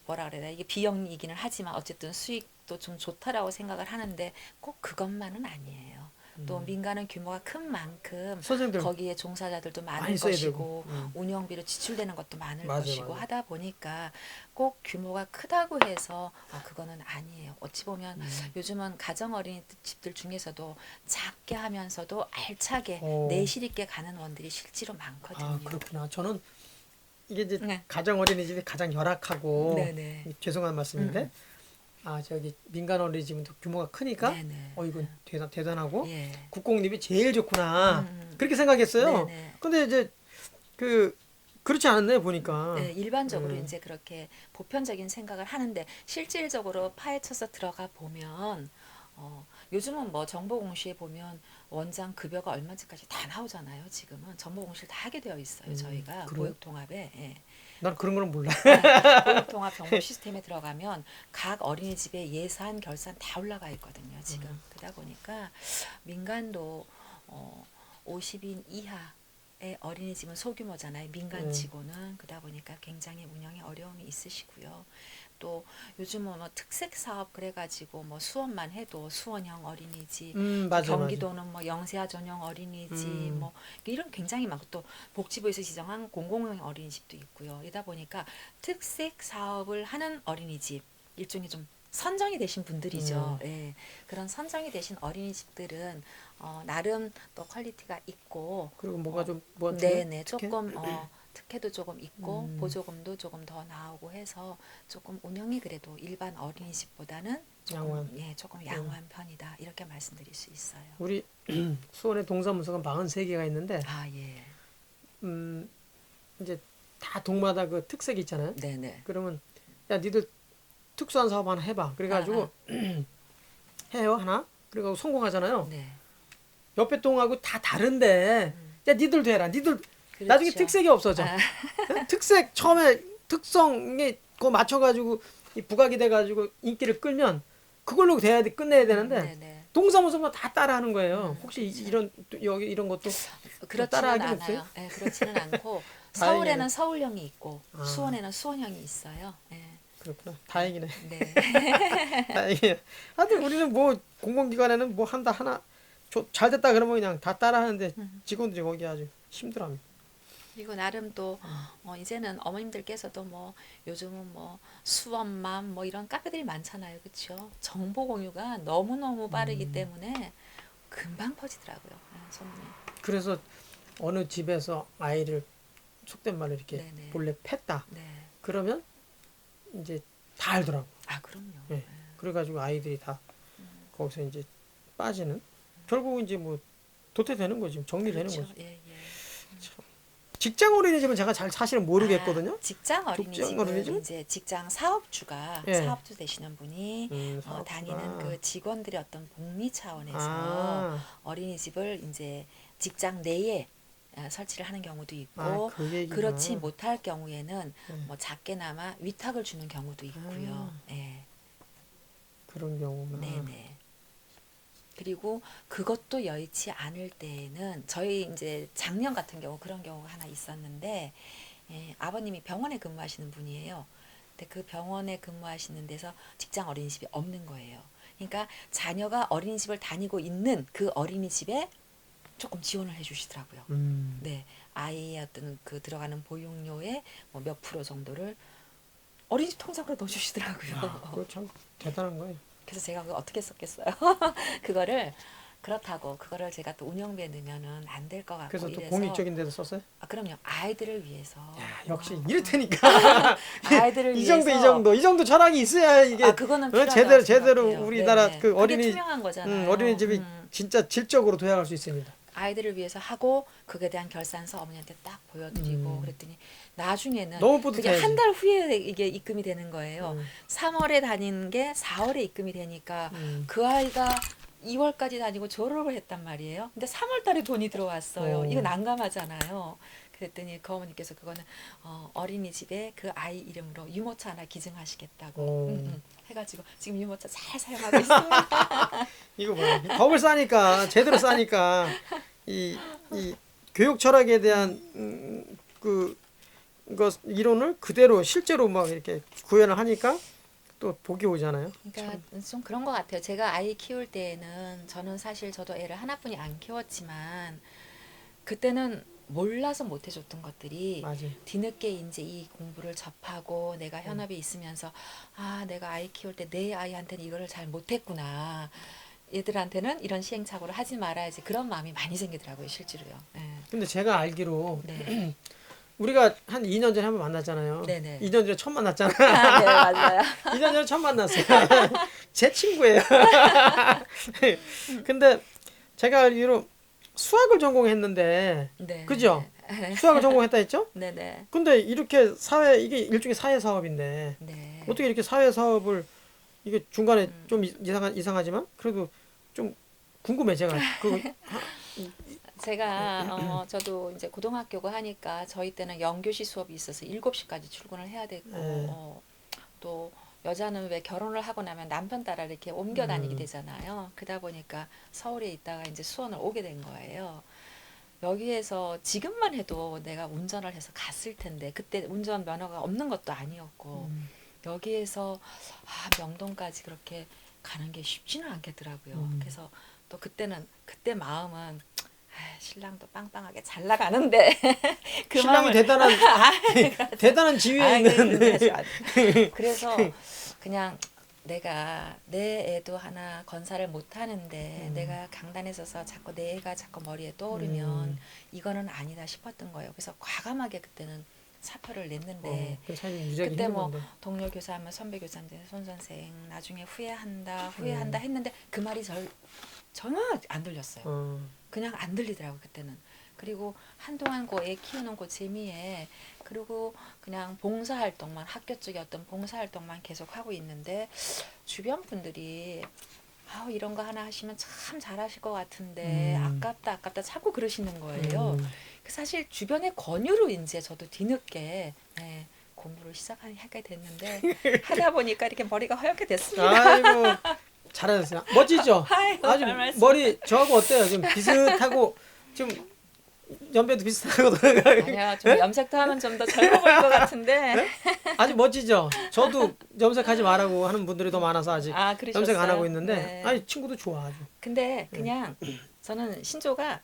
Speaker 2: 뭐라 그래야 이게 비영리이기는 하지만 어쨌든 수익도 좀 좋다라고 생각을 하는데 꼭 그것만은 아니에요. 또 민간은 규모가 큰 만큼
Speaker 1: 선생님들
Speaker 2: 거기에 종사자들도 많을
Speaker 1: 많이 써야
Speaker 2: 것이고
Speaker 1: 되고.
Speaker 2: 운영비로 지출되는 것도 많을
Speaker 1: 맞아요,
Speaker 2: 것이고
Speaker 1: 맞아요.
Speaker 2: 하다 보니까 꼭 규모가 크다고 해서 그거는 아니에요. 어찌 보면 요즘은 가정 어린이집들 중에서도 작게 하면서도 알차게
Speaker 1: 어.
Speaker 2: 내실 있게 가는 원들이 실제로 많거든요.
Speaker 1: 아, 그렇구나. 저는 이게 이제
Speaker 2: 네.
Speaker 1: 가정 어린이집이 가장 열악하고
Speaker 2: 네네.
Speaker 1: 죄송한 말씀인데 아 저기 민간 어린이집은 또 규모가 크니까
Speaker 2: 네네.
Speaker 1: 이건 대단하고
Speaker 2: 예.
Speaker 1: 국공립이 제일 좋구나
Speaker 2: 음.
Speaker 1: 그렇게 생각했어요.
Speaker 2: 네네.
Speaker 1: 근데 이제 그렇지 않았네 보니까.
Speaker 2: 네, 일반적으로 이제 그렇게 보편적인 생각을 하는데 실질적으로 파헤쳐서 들어가 보면 요즘은 뭐 정보공시에 보면 원장 급여가 얼마인지까지 다 나오잖아요. 지금은 정보공시를 다 하게 되어 있어요. 저희가
Speaker 1: 그래요?
Speaker 2: 보육통합에. 예.
Speaker 1: 난 그런 거는 몰라.
Speaker 2: 보육통합 정보 시스템에 들어가면 각 어린이집의 예산, 결산 다 올라가 있거든요. 지금 그러다 보니까 민간도 50인 이하의 어린이집은 소규모잖아요. 민간치고는 그러다 보니까 굉장히 운영에 어려움이 있으시고요. 또 요즘은 뭐 특색 사업 그래가지고 뭐 수원만 해도 수원형 어린이집,
Speaker 1: 맞아.
Speaker 2: 경기도는 뭐 영세아 전용 어린이집, 뭐 이런 굉장히 많고 또 복지부에서 지정한 공공형 어린이집도 있고요. 이다 보니까 특색 사업을 하는 어린이집 일종의 좀 선정이 되신 분들이죠. 예. 그런 선정이 되신 어린이집들은 나름 또 퀄리티가 있고
Speaker 1: 그리고 뭐가 좀 뭐
Speaker 2: 네네
Speaker 1: 특혜?
Speaker 2: 조금 특혜도 조금 있고 보조금도 조금 더 나오고 해서 조금 운영이 그래도 일반 어린이집보다는 조금
Speaker 1: 양호한.
Speaker 2: 조금 양호한 편이다 이렇게 말씀드릴 수 있어요.
Speaker 1: 우리 수원에 동사무소가 43개가 있는데
Speaker 2: 아 예.
Speaker 1: 이제 다 동마다 그 특색이 있잖아요.
Speaker 2: 네네.
Speaker 1: 그러면 야 니들 특수한 사업 하나 해봐. 그래가지고 해요 하나. 그리고 성공하잖아요.
Speaker 2: 네.
Speaker 1: 옆에 동하고 다 다른데 야 니들도 해라. 니들
Speaker 2: 그렇죠.
Speaker 1: 나중에 특색이 없어져. 특색 처음에 특성에 그거 맞춰가지고 이 부각이 돼가지고 인기를 끌면 그걸로 돼야 돼 끝내야 되는데
Speaker 2: 네네.
Speaker 1: 동사무소만 다 따라하는 거예요. 혹시 이런 여기 이런 것도
Speaker 2: 그렇지는
Speaker 1: 따라하긴
Speaker 2: 않아요.
Speaker 1: 없어요?
Speaker 2: 네, 그렇지는 않고
Speaker 1: 다행이네.
Speaker 2: 서울에는 서울형이 있고
Speaker 1: 아.
Speaker 2: 수원에는 수원형이 있어요. 네.
Speaker 1: 그렇구나. 다행이네.
Speaker 2: 네.
Speaker 1: 다행이에요. 하여튼 우리는 뭐 공공기관에는 뭐 한다 하나 잘 됐다 그러면 그냥 다 따라하는데 직원들이 거기 아주 힘들어합니다.
Speaker 2: 그리고 나름 또 이제는 어머님들께서도 뭐 요즘은 뭐 수원맘 뭐 이런 카페들이 많잖아요. 그렇죠? 정보 공유가 너무너무 빠르기 때문에 금방 퍼지더라고요. 소문이.
Speaker 1: 그래서 어느 집에서 아이를 속된 말로 이렇게
Speaker 2: 네네.
Speaker 1: 몰래 팼다.
Speaker 2: 네.
Speaker 1: 그러면 이제 다 알더라고.
Speaker 2: 아, 그럼요.
Speaker 1: 예. 그래가지고 아이들이 다 거기서 이제 빠지는. 결국은 이제 뭐 도태되는 거지. 정리되는
Speaker 2: 그렇죠.
Speaker 1: 거지.
Speaker 2: 예, 예.
Speaker 1: 직장 어린이집은 제가 잘 사실은 모르겠거든요.
Speaker 2: 직장 어린이집은
Speaker 1: 어린이집?
Speaker 2: 이제 직장 사업주가
Speaker 1: 예.
Speaker 2: 사업주 되시는 분이
Speaker 1: 사업주가.
Speaker 2: 다니는 그 직원들의 어떤 복리 차원에서
Speaker 1: 아.
Speaker 2: 어린이집을 이제 직장 내에 설치를 하는 경우도 있고
Speaker 1: 아, 그 얘기구나.
Speaker 2: 그렇지 못할 경우에는 뭐 작게나마 위탁을 주는 경우도 있고요. 예.
Speaker 1: 그런 경우나.
Speaker 2: 네네. 그리고 그것도 여의치 않을 때에는 저희 이제 작년 같은 경우 그런 경우가 하나 있었는데 아버님이 병원에 근무하시는 분이에요. 근데 그 병원에 근무하시는 데서 직장 어린이집이 없는 거예요. 그러니까 자녀가 어린이집을 다니고 있는 그 어린이집에 조금 지원을 해주시더라고요. 네, 아이의 어떤 그 들어가는 보육료의 뭐 몇 프로 정도를 어린이집 통장으로 넣어주시더라고요.
Speaker 1: 그거 참 대단한 거예요.
Speaker 2: 그래서 제가 그거 어떻게 썼겠어요? 그거를 그렇다고 그거를 제가 또 운영비에 넣으면은 안 될 것 같고
Speaker 1: 그래서 또
Speaker 2: 이래서
Speaker 1: 공익적인 데도 썼어요?
Speaker 2: 그럼요. 아이들을 위해서.
Speaker 1: 역시 이럴 테니까.
Speaker 2: 아이들을
Speaker 1: 이
Speaker 2: 위해서.
Speaker 1: 정도 철학이 있어야 이게
Speaker 2: 그거는
Speaker 1: 제대로
Speaker 2: 필요하다고
Speaker 1: 우리나라
Speaker 2: 생각해요.
Speaker 1: 그
Speaker 2: 그게
Speaker 1: 어린이
Speaker 2: 투명한 거잖아요.
Speaker 1: 어린이집이 진짜 질적으로 도약할 수 있습니다.
Speaker 2: 아이들을 위해서 하고 그에 대한 결산서 어머니한테 딱 보여드리고
Speaker 1: 음.
Speaker 2: 그랬더니 나중에는
Speaker 1: 너무
Speaker 2: 그게
Speaker 1: 뿌듯해야지.
Speaker 2: 한 달 후에 이게 입금이 되는 거예요.
Speaker 1: 음.
Speaker 2: 3월에 다니는 게 4월에 입금이 되니까 그 아이가 2월까지 다니고 졸업을 했단 말이에요. 근데 3월 달에 돈이 들어왔어요.
Speaker 1: 오.
Speaker 2: 이거 난감하잖아요. 그랬더니 그 어머니께서 그거는 어린이집에 그 아이 이름으로 유모차 하나 기증하시겠다고
Speaker 1: 오.
Speaker 2: 해가지고 지금 유모차 잘 사용하고 있습니다.
Speaker 1: 이거 뭐야? 덕을 싸니까 제대로 싸니까 이 교육 철학에 대한 그거 이론을 그대로 실제로 막 이렇게 구현을 하니까 또 복이 오잖아요.
Speaker 2: 그러니까 좀 그런 것 같아요. 제가 아이 키울 때에는 저는 사실 저도 애를 하나뿐이 안 키웠지만 그때는 몰라서 못 해줬던 것들이
Speaker 1: 맞아.
Speaker 2: 뒤늦게 이제 이 공부를 접하고 내가 현업에 있으면서 아 내가 아이 키울 때 내 아이한테는 이거를 잘 못했구나. 얘들한테는 이런 시행착오를 하지 말아야지 그런 마음이 많이 생기더라고요 실제로요. 네.
Speaker 1: 근데 제가 알기로
Speaker 2: 네.
Speaker 1: 우리가 한 2년 전에 한번 만났잖아요.
Speaker 2: 네네.
Speaker 1: 2년 전에 처음 만났잖아.
Speaker 2: 아, 네 맞아요.
Speaker 1: 2년 전에 처음 만났어요. 제 친구예요. 근데 제가 알기로 수학을 전공했는데
Speaker 2: 네.
Speaker 1: 그죠? 수학을 전공했다 했죠?
Speaker 2: 네네.
Speaker 1: 근데 이렇게 이게 일종의 사회 사업인데
Speaker 2: 네.
Speaker 1: 어떻게 이렇게 사회 사업을 이게 중간에 좀 이상하지만 그래도 좀 궁금해 제가
Speaker 2: 제가 저도 이제 고등학교고 하니까 저희 때는 영교시 수업이 있어서 7시까지 출근을 해야 되고
Speaker 1: 네.
Speaker 2: 또 여자는 왜 결혼을 하고 나면 남편 따라 이렇게 옮겨 다니게 되잖아요. 그러다 보니까 서울에 있다가 이제 수원을 오게 된 거예요. 여기에서 지금만 해도 내가 운전을 해서 갔을 텐데 그때 운전 면허가 없는 것도 아니었고 여기에서 명동까지 그렇게 가는 게 쉽지는 않겠더라고요. 그래서 또 그때 마음은 신랑도 빵빵하게 잘 나가는데 그
Speaker 1: 신랑이
Speaker 2: 마음을
Speaker 1: 대단한 지위에 있는
Speaker 2: 그래서 그냥 내가 내 애도 하나 건사를 못 하는데 내가 강단에 서서 자꾸 내 애가 자꾸 머리에 떠오르면 이거는 아니다 싶었던 거예요. 그래서 과감하게 그때는 사표를 냈는데 그때 뭐 동료 교사하면 선배 교사인데 손 선생 나중에 후회한다 했는데 그 말이 전혀 안 들렸어요. 그냥 안 들리더라고 그때는. 그리고 한동안 그 애 키우는 그 재미에 그리고 그냥 봉사활동만 학교 쪽에 어떤 봉사활동만 계속 하고 있는데 주변 분들이 이런 거 하나 하시면 참 잘하실 것 같은데 아깝다 자꾸 그러시는 거예요. 사실 주변의 권유로 이제 저도 뒤늦게 공부를 시작하게 됐는데 하다 보니까 이렇게 머리가 허옇게 됐습니다.
Speaker 1: 아이고 잘하셨어요. 멋지죠?
Speaker 2: 아이고,
Speaker 1: 아주 머리 저하고 어때요? 좀 비슷하고 좀 연배도 비슷하거든요.
Speaker 2: 아니요, 좀 염색도 하면 좀 더 젊어 보일 것 같은데.
Speaker 1: 네? 아주 멋지죠? 저도 염색하지 말라고 하는 분들이 더 많아서 아직
Speaker 2: 그러셨어요?
Speaker 1: 염색 안 하고 있는데
Speaker 2: 네.
Speaker 1: 아니 친구도 좋아 아주.
Speaker 2: 근데 그냥 저는 신조가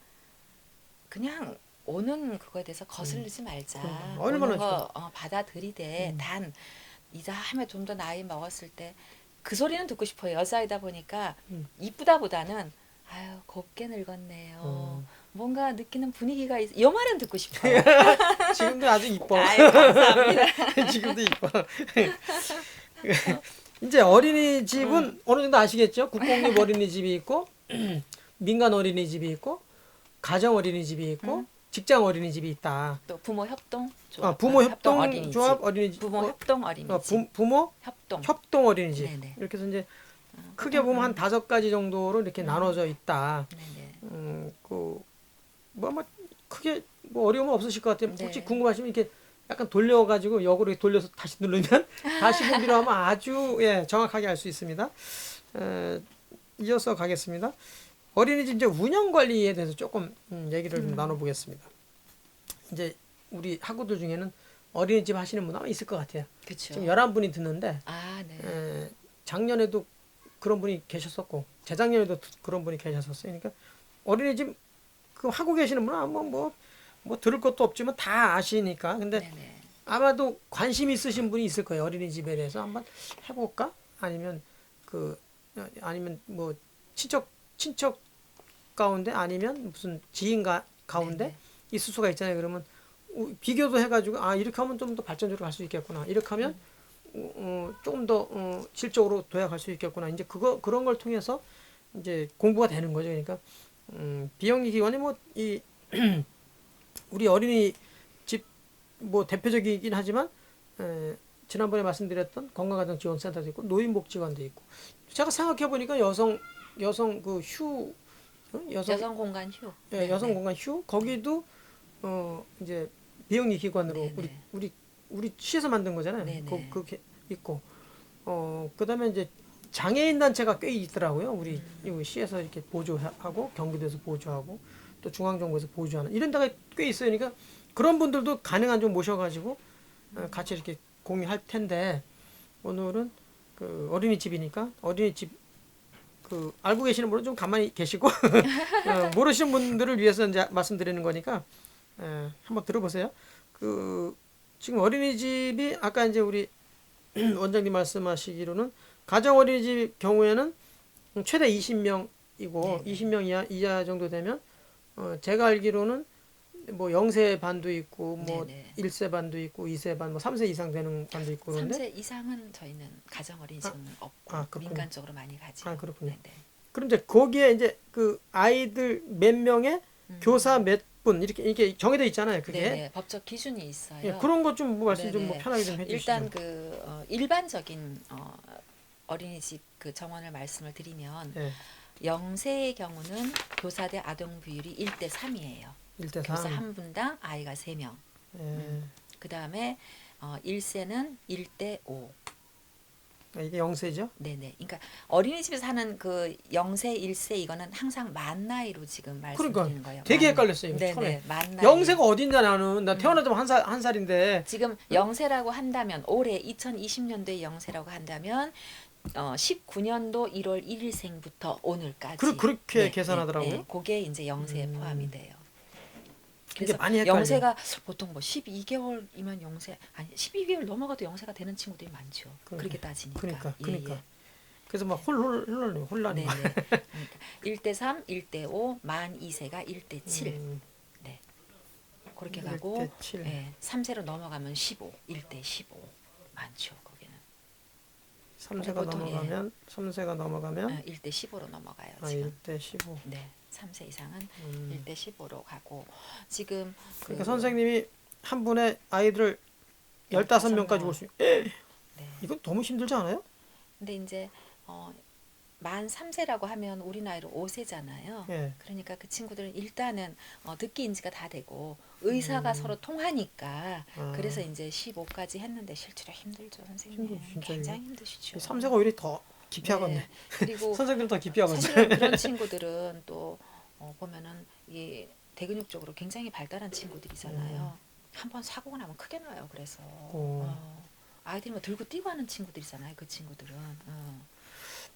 Speaker 2: 그냥 오는 그거에 대해서 거슬리지 말자.
Speaker 1: 얼마나
Speaker 2: 오는 거 받아들이되 단 이자 하면 좀 더 나이 먹었을 때 그 소리는 듣고 싶어요. 여자이다 보니까 이쁘다보다는 아유 곱게 늙었네요. 뭔가 느끼는 분위기가 이 말은 듣고 싶어요.
Speaker 1: 지금도 아주 이뻐.
Speaker 2: 아유 감사합니다.
Speaker 1: 지금도 이뻐. 이제 어린이집은 어느 정도 아시겠죠? 국공립 어린이집이 있고 민간 어린이집이 있고 가정 어린이집이 있고 직장 어린이집이 있다.
Speaker 2: 또 부모 협동 조합.
Speaker 1: 부모 협동
Speaker 2: 어린이집.
Speaker 1: 조합 어린이집.
Speaker 2: 부모 협동 어린이집.
Speaker 1: 부모
Speaker 2: 협동.
Speaker 1: 협동 어린이집.
Speaker 2: 네네.
Speaker 1: 이렇게 해서 이제 크게 보면 한 5가지 정도로 이렇게 나눠져 있다.
Speaker 2: 네네.
Speaker 1: 뭐 크게 뭐 어려움은 없으실 것 같아요.
Speaker 2: 네.
Speaker 1: 혹시 궁금하시면 이렇게 약간 돌려가지고 역으로 이렇게 돌려서 다시 누르면 다시 보기로 하면 아주 정확하게 알 수 있습니다. 이어서 가겠습니다. 어린이집 이제 운영 관리에 대해서 조금 얘기를 좀 나눠보겠습니다. 이제 우리 학우들 중에는 어린이집 하시는 분 아마 있을 것 같아요.
Speaker 2: 그렇죠.
Speaker 1: 지금 11분이 듣는데
Speaker 2: 네.
Speaker 1: 작년에도 그런 분이 계셨었고 재작년에도 그런 분이 계셨었어요. 그러니까 어린이집 그 하고 계시는 분은 아마 뭐 들을 것도 없지만 다 아시니까. 근데
Speaker 2: 네네.
Speaker 1: 아마도 관심 있으신 분이 있을 거예요. 어린이집에 대해서 한번 해볼까? 아니면 뭐 친척 가운데 아니면 무슨 지인 가운데
Speaker 2: 네네.
Speaker 1: 있을 수가 있잖아요. 그러면 비교도 해가지고 이렇게 하면 좀 더 발전적으로 갈 수 있겠구나. 이렇게 하면 조금 더 질적으로 도약할 수 있겠구나. 이제 그런 걸 통해서 이제 공부가 되는 거죠. 그러니까 비영리 기관이 뭐 이 우리 어린이집 뭐 대표적이긴 하지만 지난번에 말씀드렸던 건강가정지원센터도 있고 노인복지관도 있고 제가 생각해 보니까 여성 그 휴
Speaker 2: 여성 공간 휴.
Speaker 1: 예, 여성 공간 휴 거기도 이제 비영리 기관으로
Speaker 2: 네네.
Speaker 1: 우리 시에서 만든 거잖아요.
Speaker 2: 네네.
Speaker 1: 그게 있고 그다음에 이제 장애인 단체가 꽤 있더라고요. 우리 이 시에서 이렇게 보조하고 경기도에서 보조하고 또 중앙정부에서 보조하는 이런 데가 꽤 있어요. 그러니까 그런 분들도 가능한 좀 모셔가지고 같이 이렇게 공유할 텐데 오늘은 그 어린이집이니까 어린이집 그 알고 계시는 분은 좀 가만히 계시고 모르시는 분들을 위해서 이제 말씀드리는 거니까 한번 들어보세요. 그 지금 어린이집이 아까 이제 우리 원장님 말씀하시기로는 가정 어린이집 경우에는 최대 20명이고
Speaker 2: 네네.
Speaker 1: 20명 이하 정도 되면 제가 알기로는 뭐 0세 반도 있고 뭐
Speaker 2: 네네.
Speaker 1: 1세 반도 있고 2세 반, 뭐 3세 이상 되는 반도 있고 그런데
Speaker 2: 3세 이상은 저희는 가정 어린이집은 없고
Speaker 1: 그렇군요.
Speaker 2: 민간 쪽으로 많이 가죠.
Speaker 1: 그렇군요.
Speaker 2: 네네.
Speaker 1: 그럼 이제 거기에 이제 그 아이들 몇 명에 교사 몇 분 이렇게 정해져 있잖아요. 그게
Speaker 2: 네네. 법적 기준이 있어요.
Speaker 1: 예, 그런 것 좀 뭐 말씀 좀 뭐
Speaker 2: 네네.
Speaker 1: 편하게 좀 해주시죠.
Speaker 2: 일단 그 일반적인 어린이집 그 정원을 말씀을 드리면
Speaker 1: 예,
Speaker 2: 0세의 경우는 교사 대 아동 비율이 1대 3이에요.
Speaker 1: 1대
Speaker 2: 교사
Speaker 1: 3.
Speaker 2: 한 분당 아이가 3명.
Speaker 1: 예,
Speaker 2: 그 다음에 1세는 1대 5.
Speaker 1: 이게 0세죠?
Speaker 2: 네네. 그러니까 어린이집에서 하는 그 0세, 1세 이거는 항상 만 나이로 지금 말씀드리는
Speaker 1: 그러니까
Speaker 2: 거예요.
Speaker 1: 되게 헷갈렸어요. 이거 처음에.
Speaker 2: 네네. 만 나이.
Speaker 1: 0세가 어딘지 나는 나 태어나자마자 한 살인데
Speaker 2: 지금 0세라고 한다면 올해 2020년도에 0세라고 한다면 19년도 1월 1일생부터 오늘까지
Speaker 1: 그렇게 계산하더라고요.
Speaker 2: 네, 그게 이제 0세에 포함이 돼요.
Speaker 1: 이게
Speaker 2: 그래서
Speaker 1: 많이 헷갈려.
Speaker 2: 0세가 보통 뭐 12개월이면 0세 아니 12개월 넘어가도 0세가 되는 친구들이 많죠. 그렇게 따지니까.
Speaker 1: 그러니까. 그래서 막 혼란이.
Speaker 2: 네네. 그러니까 1대 3, 1대 5, 만 2세가 1대 7. 네. 그렇게 가고
Speaker 1: 1대 7.
Speaker 2: 예, 3세로 넘어가면 15, 1대 15 많죠. 거기는.
Speaker 1: 3세가
Speaker 2: 보통,
Speaker 1: 넘어가면 3세가 넘어가면
Speaker 2: 1대 15로 넘어가요. 지금.
Speaker 1: 1대 15.
Speaker 2: 네. 3세 이상은 1대 15로 가고 지금
Speaker 1: 그러니까 선생님이 한 분의 아이들 15명까지 볼 수.
Speaker 2: 네.
Speaker 1: 이건 너무 힘들지 않아요?
Speaker 2: 근데 이제 만 3세라고 하면 우리 나이로 5세잖아요.
Speaker 1: 예.
Speaker 2: 그러니까 그 친구들은 일단은 듣기 인지가 다 되고 의사가 서로 통하니까 그래서 이제 15까지 했는데 실제로 힘들죠, 선생님.
Speaker 1: 진짜
Speaker 2: 굉장히 힘드시죠.
Speaker 1: 3세가 오히려 더 깊이 하겠네.
Speaker 2: 네. 그리고
Speaker 1: 선생님 더 깊이 하겠네.
Speaker 2: 사실은 그런 친구들은 또 보면은 이 대근육적으로 굉장히 발달한 친구들이잖아요. 한번 사고가 나면 크게 나요. 그래서 아이들이 뭐 들고 뛰고 하는 친구들이잖아요. 그 친구들은.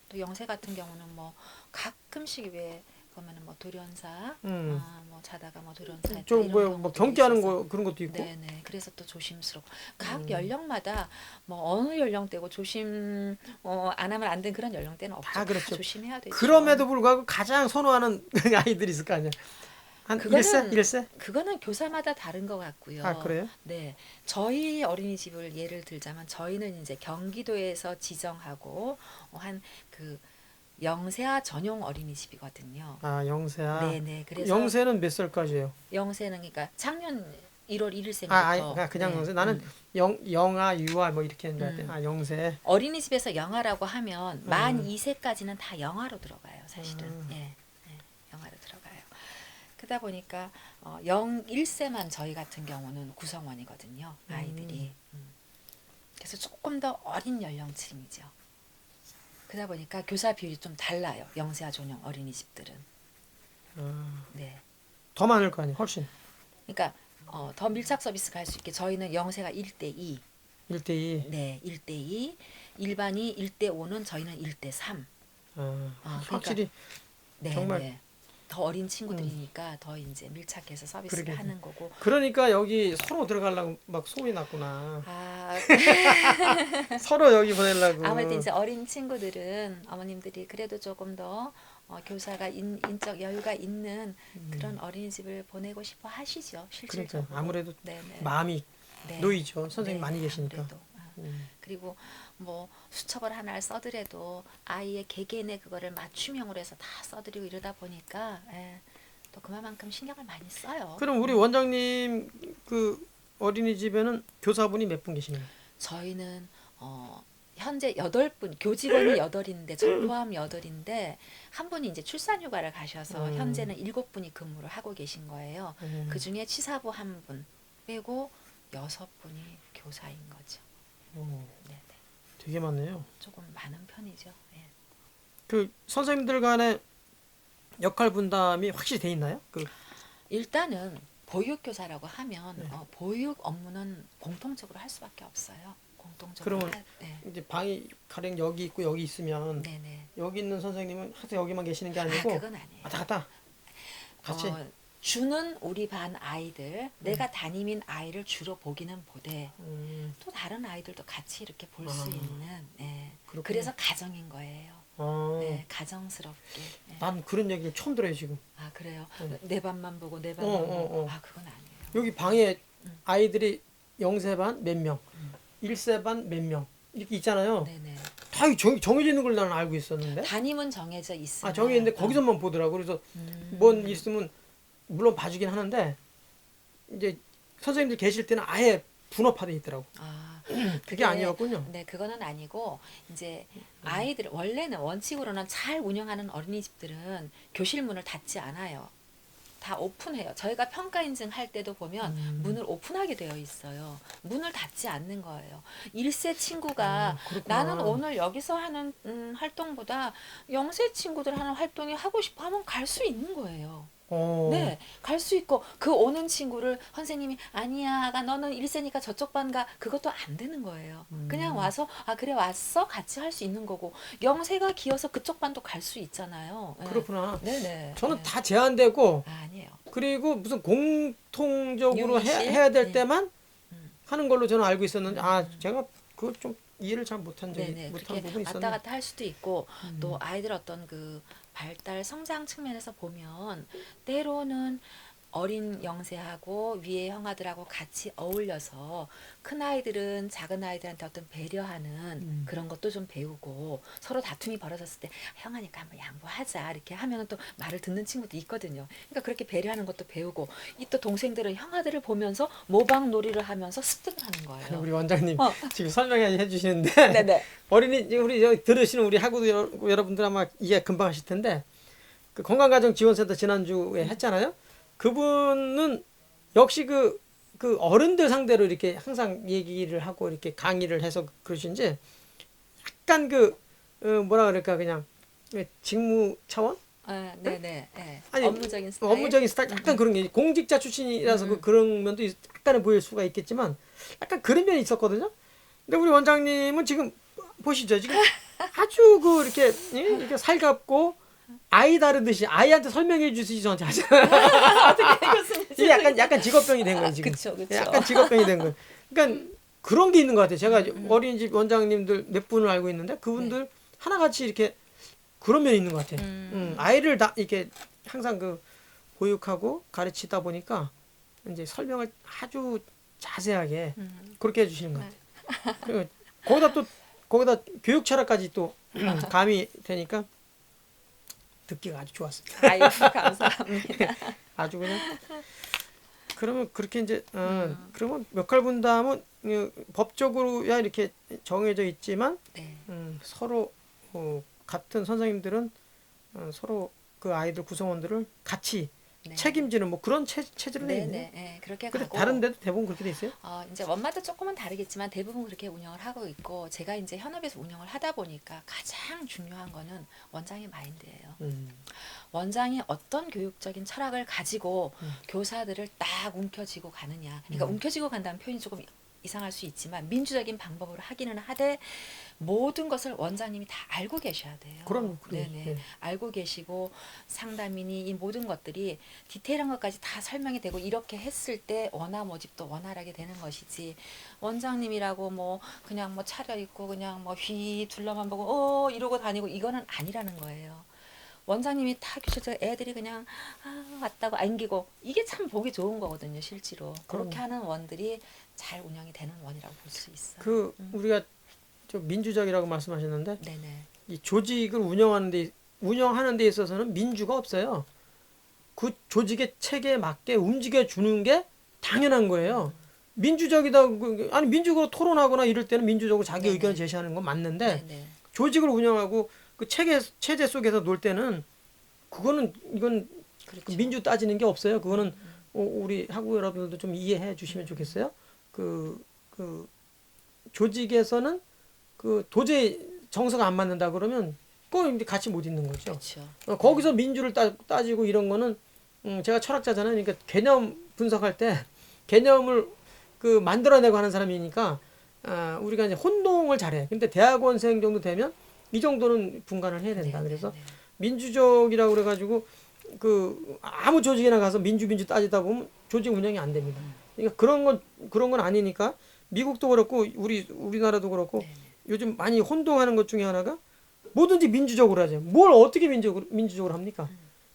Speaker 2: 또 영세 같은 경우는 뭐 가끔씩 왜 보면은 뭐 돌연사, 뭐 자다가 뭐 돌연사
Speaker 1: 좀 뭐 경기하는 거 그런 것도 있고.
Speaker 2: 네네. 그래서 또 조심스럽고 각 연령마다 뭐 어느 연령대고 조심 안 하면 안 되는 그런 연령대는 없죠.
Speaker 1: 다 그렇죠.
Speaker 2: 조심해야 되죠.
Speaker 1: 그럼에도 불구하고 가장 선호하는 아이들이 있을 거 아니야. 한 1세? 1세?
Speaker 2: 그거는 교사마다 다른 것 같고요.
Speaker 1: 그래요?
Speaker 2: 네. 저희 어린이집을 예를 들자면 저희는 이제 경기도에서 지정하고 한 그 영세아 전용 어린이집이거든요.
Speaker 1: 0세야.
Speaker 2: 네네. 그래서
Speaker 1: 영세는 몇 살까지예요?
Speaker 2: 영세는 그러니까 작년 1월 1일생부터
Speaker 1: 그냥 영세. 나는 영아, 유아 뭐 이렇게 했는데 영세.
Speaker 2: 어린이집에서 영아라고 하면 만 2세까지는 다 영아로 들어가요, 사실은. 예, 영아로 들어가요. 그러다 보니까 1세만 저희 같은 경우는 구성원이거든요, 아이들이. 그래서 조금 더 어린 연령층이죠. 그러다 보니까 교사 비율이 좀 달라요, 영세아 전용 어린이집들은. 네.
Speaker 1: 더 많을 거 아니에요, 훨씬.
Speaker 2: 그러니까 더 밀착 서비스가 할 수 있게 저희는 영세가 1대2.
Speaker 1: 1대2.
Speaker 2: 네, 1대2. 일반이 1대5는 저희는 1대3.
Speaker 1: 확실히
Speaker 2: 네,
Speaker 1: 정말
Speaker 2: 네. 더 어린 친구들이니까 더 이제 밀착해서 서비스를
Speaker 1: 그러게.
Speaker 2: 하는 거고.
Speaker 1: 그러니까 여기 서로 들어가려고 막 소문이 났구나.
Speaker 2: 아,
Speaker 1: 서로 여기 보내려고.
Speaker 2: 아무래도 이제 어린 친구들은 어머님들이 그래도 조금 더 교사가 인적 여유가 있는 그런 어린이집을 보내고 싶어 하시죠, 실질적으로.
Speaker 1: 그러니까 아무래도
Speaker 2: 네네.
Speaker 1: 마음이
Speaker 2: 네.
Speaker 1: 놓이죠. 선생님
Speaker 2: 네,
Speaker 1: 많이 계시니까.
Speaker 2: 아무래도. 그리고 뭐 수첩을 하나를 써더라도 아이의 개개인의 그거를 맞춤형으로 해서 다 써드리고 이러다 보니까 예, 또 그만큼 신경을 많이 써요.
Speaker 1: 그럼 우리 원장님 그 어린이집에는 교사분이 몇 분 계시나요?
Speaker 2: 저희는 현재 8분, 교직원이 8인데 저 포함 8인데 한 분이 이제 출산휴가를 가셔서 현재는 7분이 근무를 하고 계신 거예요. 그중에 치사부 1분 빼고 6분이 교사인 거죠. 네네.
Speaker 1: 되게 많네요.
Speaker 2: 조금 많은 편이죠. 예.
Speaker 1: 그 선생님들 간의 역할 분담이 확실히 돼 있나요? 그
Speaker 2: 일단은 보육교사라고 하면
Speaker 1: 네.
Speaker 2: 보육 업무는 공통적으로 할 수밖에 없어요. 공통적으로.
Speaker 1: 그러면
Speaker 2: 네.
Speaker 1: 이제 방이 가령 여기 있고 여기 있으면
Speaker 2: 네네.
Speaker 1: 여기 있는 선생님은 항상 여기만 계시는 게
Speaker 2: 아,
Speaker 1: 아니고
Speaker 2: 그건 아니에요.
Speaker 1: 왔다 갔다 같이.
Speaker 2: 주는 우리 반 아이들, 내가 담임인 아이를 주로 보기는 보되 또 다른 아이들도 같이 이렇게 볼 수 있는 예.
Speaker 1: 그렇구나.
Speaker 2: 그래서 가정인 거예요. 네, 가정스럽게. 예.
Speaker 1: 난 그런 얘기를 처음 들어요 지금.
Speaker 2: 아 그래요? 내 반만 보고 내 반만
Speaker 1: 어,
Speaker 2: 보고.
Speaker 1: 어.
Speaker 2: 아 그건 아니에요.
Speaker 1: 여기 방에 아이들이 0세반 몇 명, 1세반 몇 명 이렇게 있잖아요.
Speaker 2: 네네.
Speaker 1: 다 정해져 있는 걸 나는 알고 있었는데.
Speaker 2: 담임은 정해져 있으나.
Speaker 1: 아 정해져 있는데 거기서만 보더라고. 그래서 뭔 있으면 물론 봐주긴 하는데 이제 선생님들 계실 때는 아예 분업화돼 있더라고.
Speaker 2: 아,
Speaker 1: 그게 아니었군요.
Speaker 2: 네, 그거는 아니고 이제 아이들 원래는 원칙으로는 잘 운영하는 어린이집들은 교실 문을 닫지 않아요. 다 오픈해요. 저희가 평가 인증할 때도 보면 문을 오픈하게 되어 있어요. 문을 닫지 않는 거예요. 1세 친구가
Speaker 1: 그렇구나.
Speaker 2: 나는 오늘 여기서 하는 활동보다 0세 친구들 하는 활동이 하고 싶어 하면 갈 수 있는 거예요. 네, 갈 수 있고 그 오는 친구를 선생님이 아니야, 너는 1세니까 저쪽 반 가. 그것도 안 되는 거예요. 그냥 와서 아 그래 왔어? 같이 할 수 있는 거고 0세가 기어서 그쪽 반도 갈 수 있잖아요. 네.
Speaker 1: 그렇구나.
Speaker 2: 네네.
Speaker 1: 저는
Speaker 2: 네.
Speaker 1: 다 제한되고
Speaker 2: 아, 아니에요.
Speaker 1: 그리고 무슨 공통적으로
Speaker 2: 유니실?
Speaker 1: 해야 될
Speaker 2: 네.
Speaker 1: 때만 하는 걸로 저는 알고 있었는데 아 제가 그걸 좀 이해를 잘 못한 적이
Speaker 2: 네네.
Speaker 1: 못한
Speaker 2: 그렇게
Speaker 1: 부분이
Speaker 2: 왔다
Speaker 1: 있었네.
Speaker 2: 갔다 할 수도 있고 또 아이들 어떤 그 발달 성장 측면에서 보면 때로는 어린 영세하고 위의 형아들하고 같이 어울려서 큰 아이들은 작은 아이들한테 어떤 배려하는 그런 것도 좀 배우고 서로 다툼이 벌어졌을 때 형아니까 한번 양보하자 이렇게 하면은 또 말을 듣는 친구도 있거든요. 그러니까 그렇게 배려하는 것도 배우고 이 또 동생들은 형아들을 보면서 모방 놀이를 하면서 습득을 하는 거예요.
Speaker 1: 우리 원장님
Speaker 2: 어.
Speaker 1: 지금 설명해 주시는데
Speaker 2: 네네.
Speaker 1: 어린이 우리 여기 들으시는 우리 학우도 여러분들 아마 이해 금방 하실 텐데 그 건강가정지원센터 지난주에 했잖아요. 그분은 역시 그 어른들 상대로 이렇게 항상 얘기를 하고 이렇게 강의를 해서 그러신지 약간 뭐라 그럴까 그냥 직무 차원?
Speaker 2: 네네. 네.
Speaker 1: 아니,
Speaker 2: 업무적인 스타일.
Speaker 1: 업무적인 스타일 약간 그런 게 공직자 출신이라서 그런 면도 약간은 보일 수가 있겠지만 약간 그런 면이 있었거든요. 근데 우리 원장님은 지금 보시죠. 지금 아주 이렇게 이렇게 살갑고 아이 다루듯이 아이한테 설명해 주듯이 저한테 하잖아요. 이게 약간 직업병이 된 거예요 지금.
Speaker 2: 그쵸.
Speaker 1: 약간 직업병이 된 거예요. 그러니까 그런 게 있는 것 같아요. 제가 어린이집 원장님들 몇 분을 알고 있는데 그분들 하나같이 이렇게 그런 면이 있는 것 같아요. 아이를 다 이렇게 항상 보육하고 가르치다 보니까 이제 설명을 아주 자세하게 그렇게 해주시는 것 같아요. 그리고 거기다 교육 철학까지 또 가미 되니까 듣기가 아주 좋았습니다.
Speaker 2: 아이고 감사합니다.
Speaker 1: 아주 그냥 그러면 그렇게 이제 그러면 역할 분담은 법적으로야 이렇게 정해져 있지만
Speaker 2: 네.
Speaker 1: 서로 같은 선생님들은 서로 그 아이들 구성원들을 같이
Speaker 2: 네.
Speaker 1: 책임지는 뭐 그런 체제로 돼 있네요.
Speaker 2: 네. 그렇게
Speaker 1: 근데
Speaker 2: 가고.
Speaker 1: 다른 데도 대부분 그렇게 돼 있어요?
Speaker 2: 이제 원마다 조금은 다르겠지만 대부분 그렇게 운영을 하고 있고 제가 이제 현업에서 운영을 하다 보니까 가장 중요한 거는 원장의 마인드예요. 원장이 어떤 교육적인 철학을 가지고 교사들을 딱 움켜쥐고 가느냐. 그러니까 움켜쥐고 간다는 표현이 조금 이상할 수 있지만 민주적인 방법으로 하기는 하되 모든 것을 원장님이 다 알고 계셔야 돼요.
Speaker 1: 그럼
Speaker 2: 네네.
Speaker 1: 네.
Speaker 2: 알고 계시고 상담이니 이 모든 것들이 디테일한 것까지 다 설명이 되고 이렇게 했을 때 원화 모집도 원활하게 되는 것이지 원장님이라고 뭐 그냥 뭐 차려입고 그냥 뭐 휘 둘러만 보고 이러고 다니고 이거는 아니라는 거예요. 원장님이 다 교실에서 애들이 그냥 왔다고 안기고 이게 참 보기 좋은 거거든요, 실제로. 그렇게
Speaker 1: 그럼요.
Speaker 2: 하는 원들이 잘 운영이 되는 원이라고 볼 수 있어요.
Speaker 1: 그 우리가 저 민주적이라고 말씀하셨는데
Speaker 2: 네네.
Speaker 1: 이 조직을 운영하는 데 있어서는 민주가 없어요. 그 조직의 체계에 맞게 움직여 주는 게 당연한 거예요. 민주적이다 아니 민주적으로 토론하거나 이럴 때는 민주적으로 자기
Speaker 2: 네네.
Speaker 1: 의견을 제시하는 건 맞는데
Speaker 2: 네네.
Speaker 1: 조직을 운영하고 그 체제 속에서 놀 때는 이건
Speaker 2: 그렇죠.
Speaker 1: 민주 따지는 게 없어요. 그거는 우리 학우 여러분들도 좀 이해해 주시면 좋겠어요. 그 조직에서는 그 도저히 정서가 안 맞는다 그러면 꼭 이제 같이 못 있는 거죠.
Speaker 2: 그렇죠.
Speaker 1: 거기서 민주를 따지고 이런 거는 제가 철학자잖아요. 그러니까 개념 분석할 때 개념을 그 만들어내고 하는 사람이니까 우리가 이제 혼동을 잘해. 근데 대학원생 정도 되면 이 정도는 분간을 해야 된다. 그래서 민주적이라고 그래가지고 그 아무 조직이나 가서 민주 따지다 보면 조직 운영이 안 됩니다. 그러니까 그런 건 아니니까 미국도 그렇고 우리나라도 그렇고 요즘 많이 혼동하는 것 중에 하나가 뭐든지 민주적으로 하죠. 뭘 어떻게 민주적으로 합니까?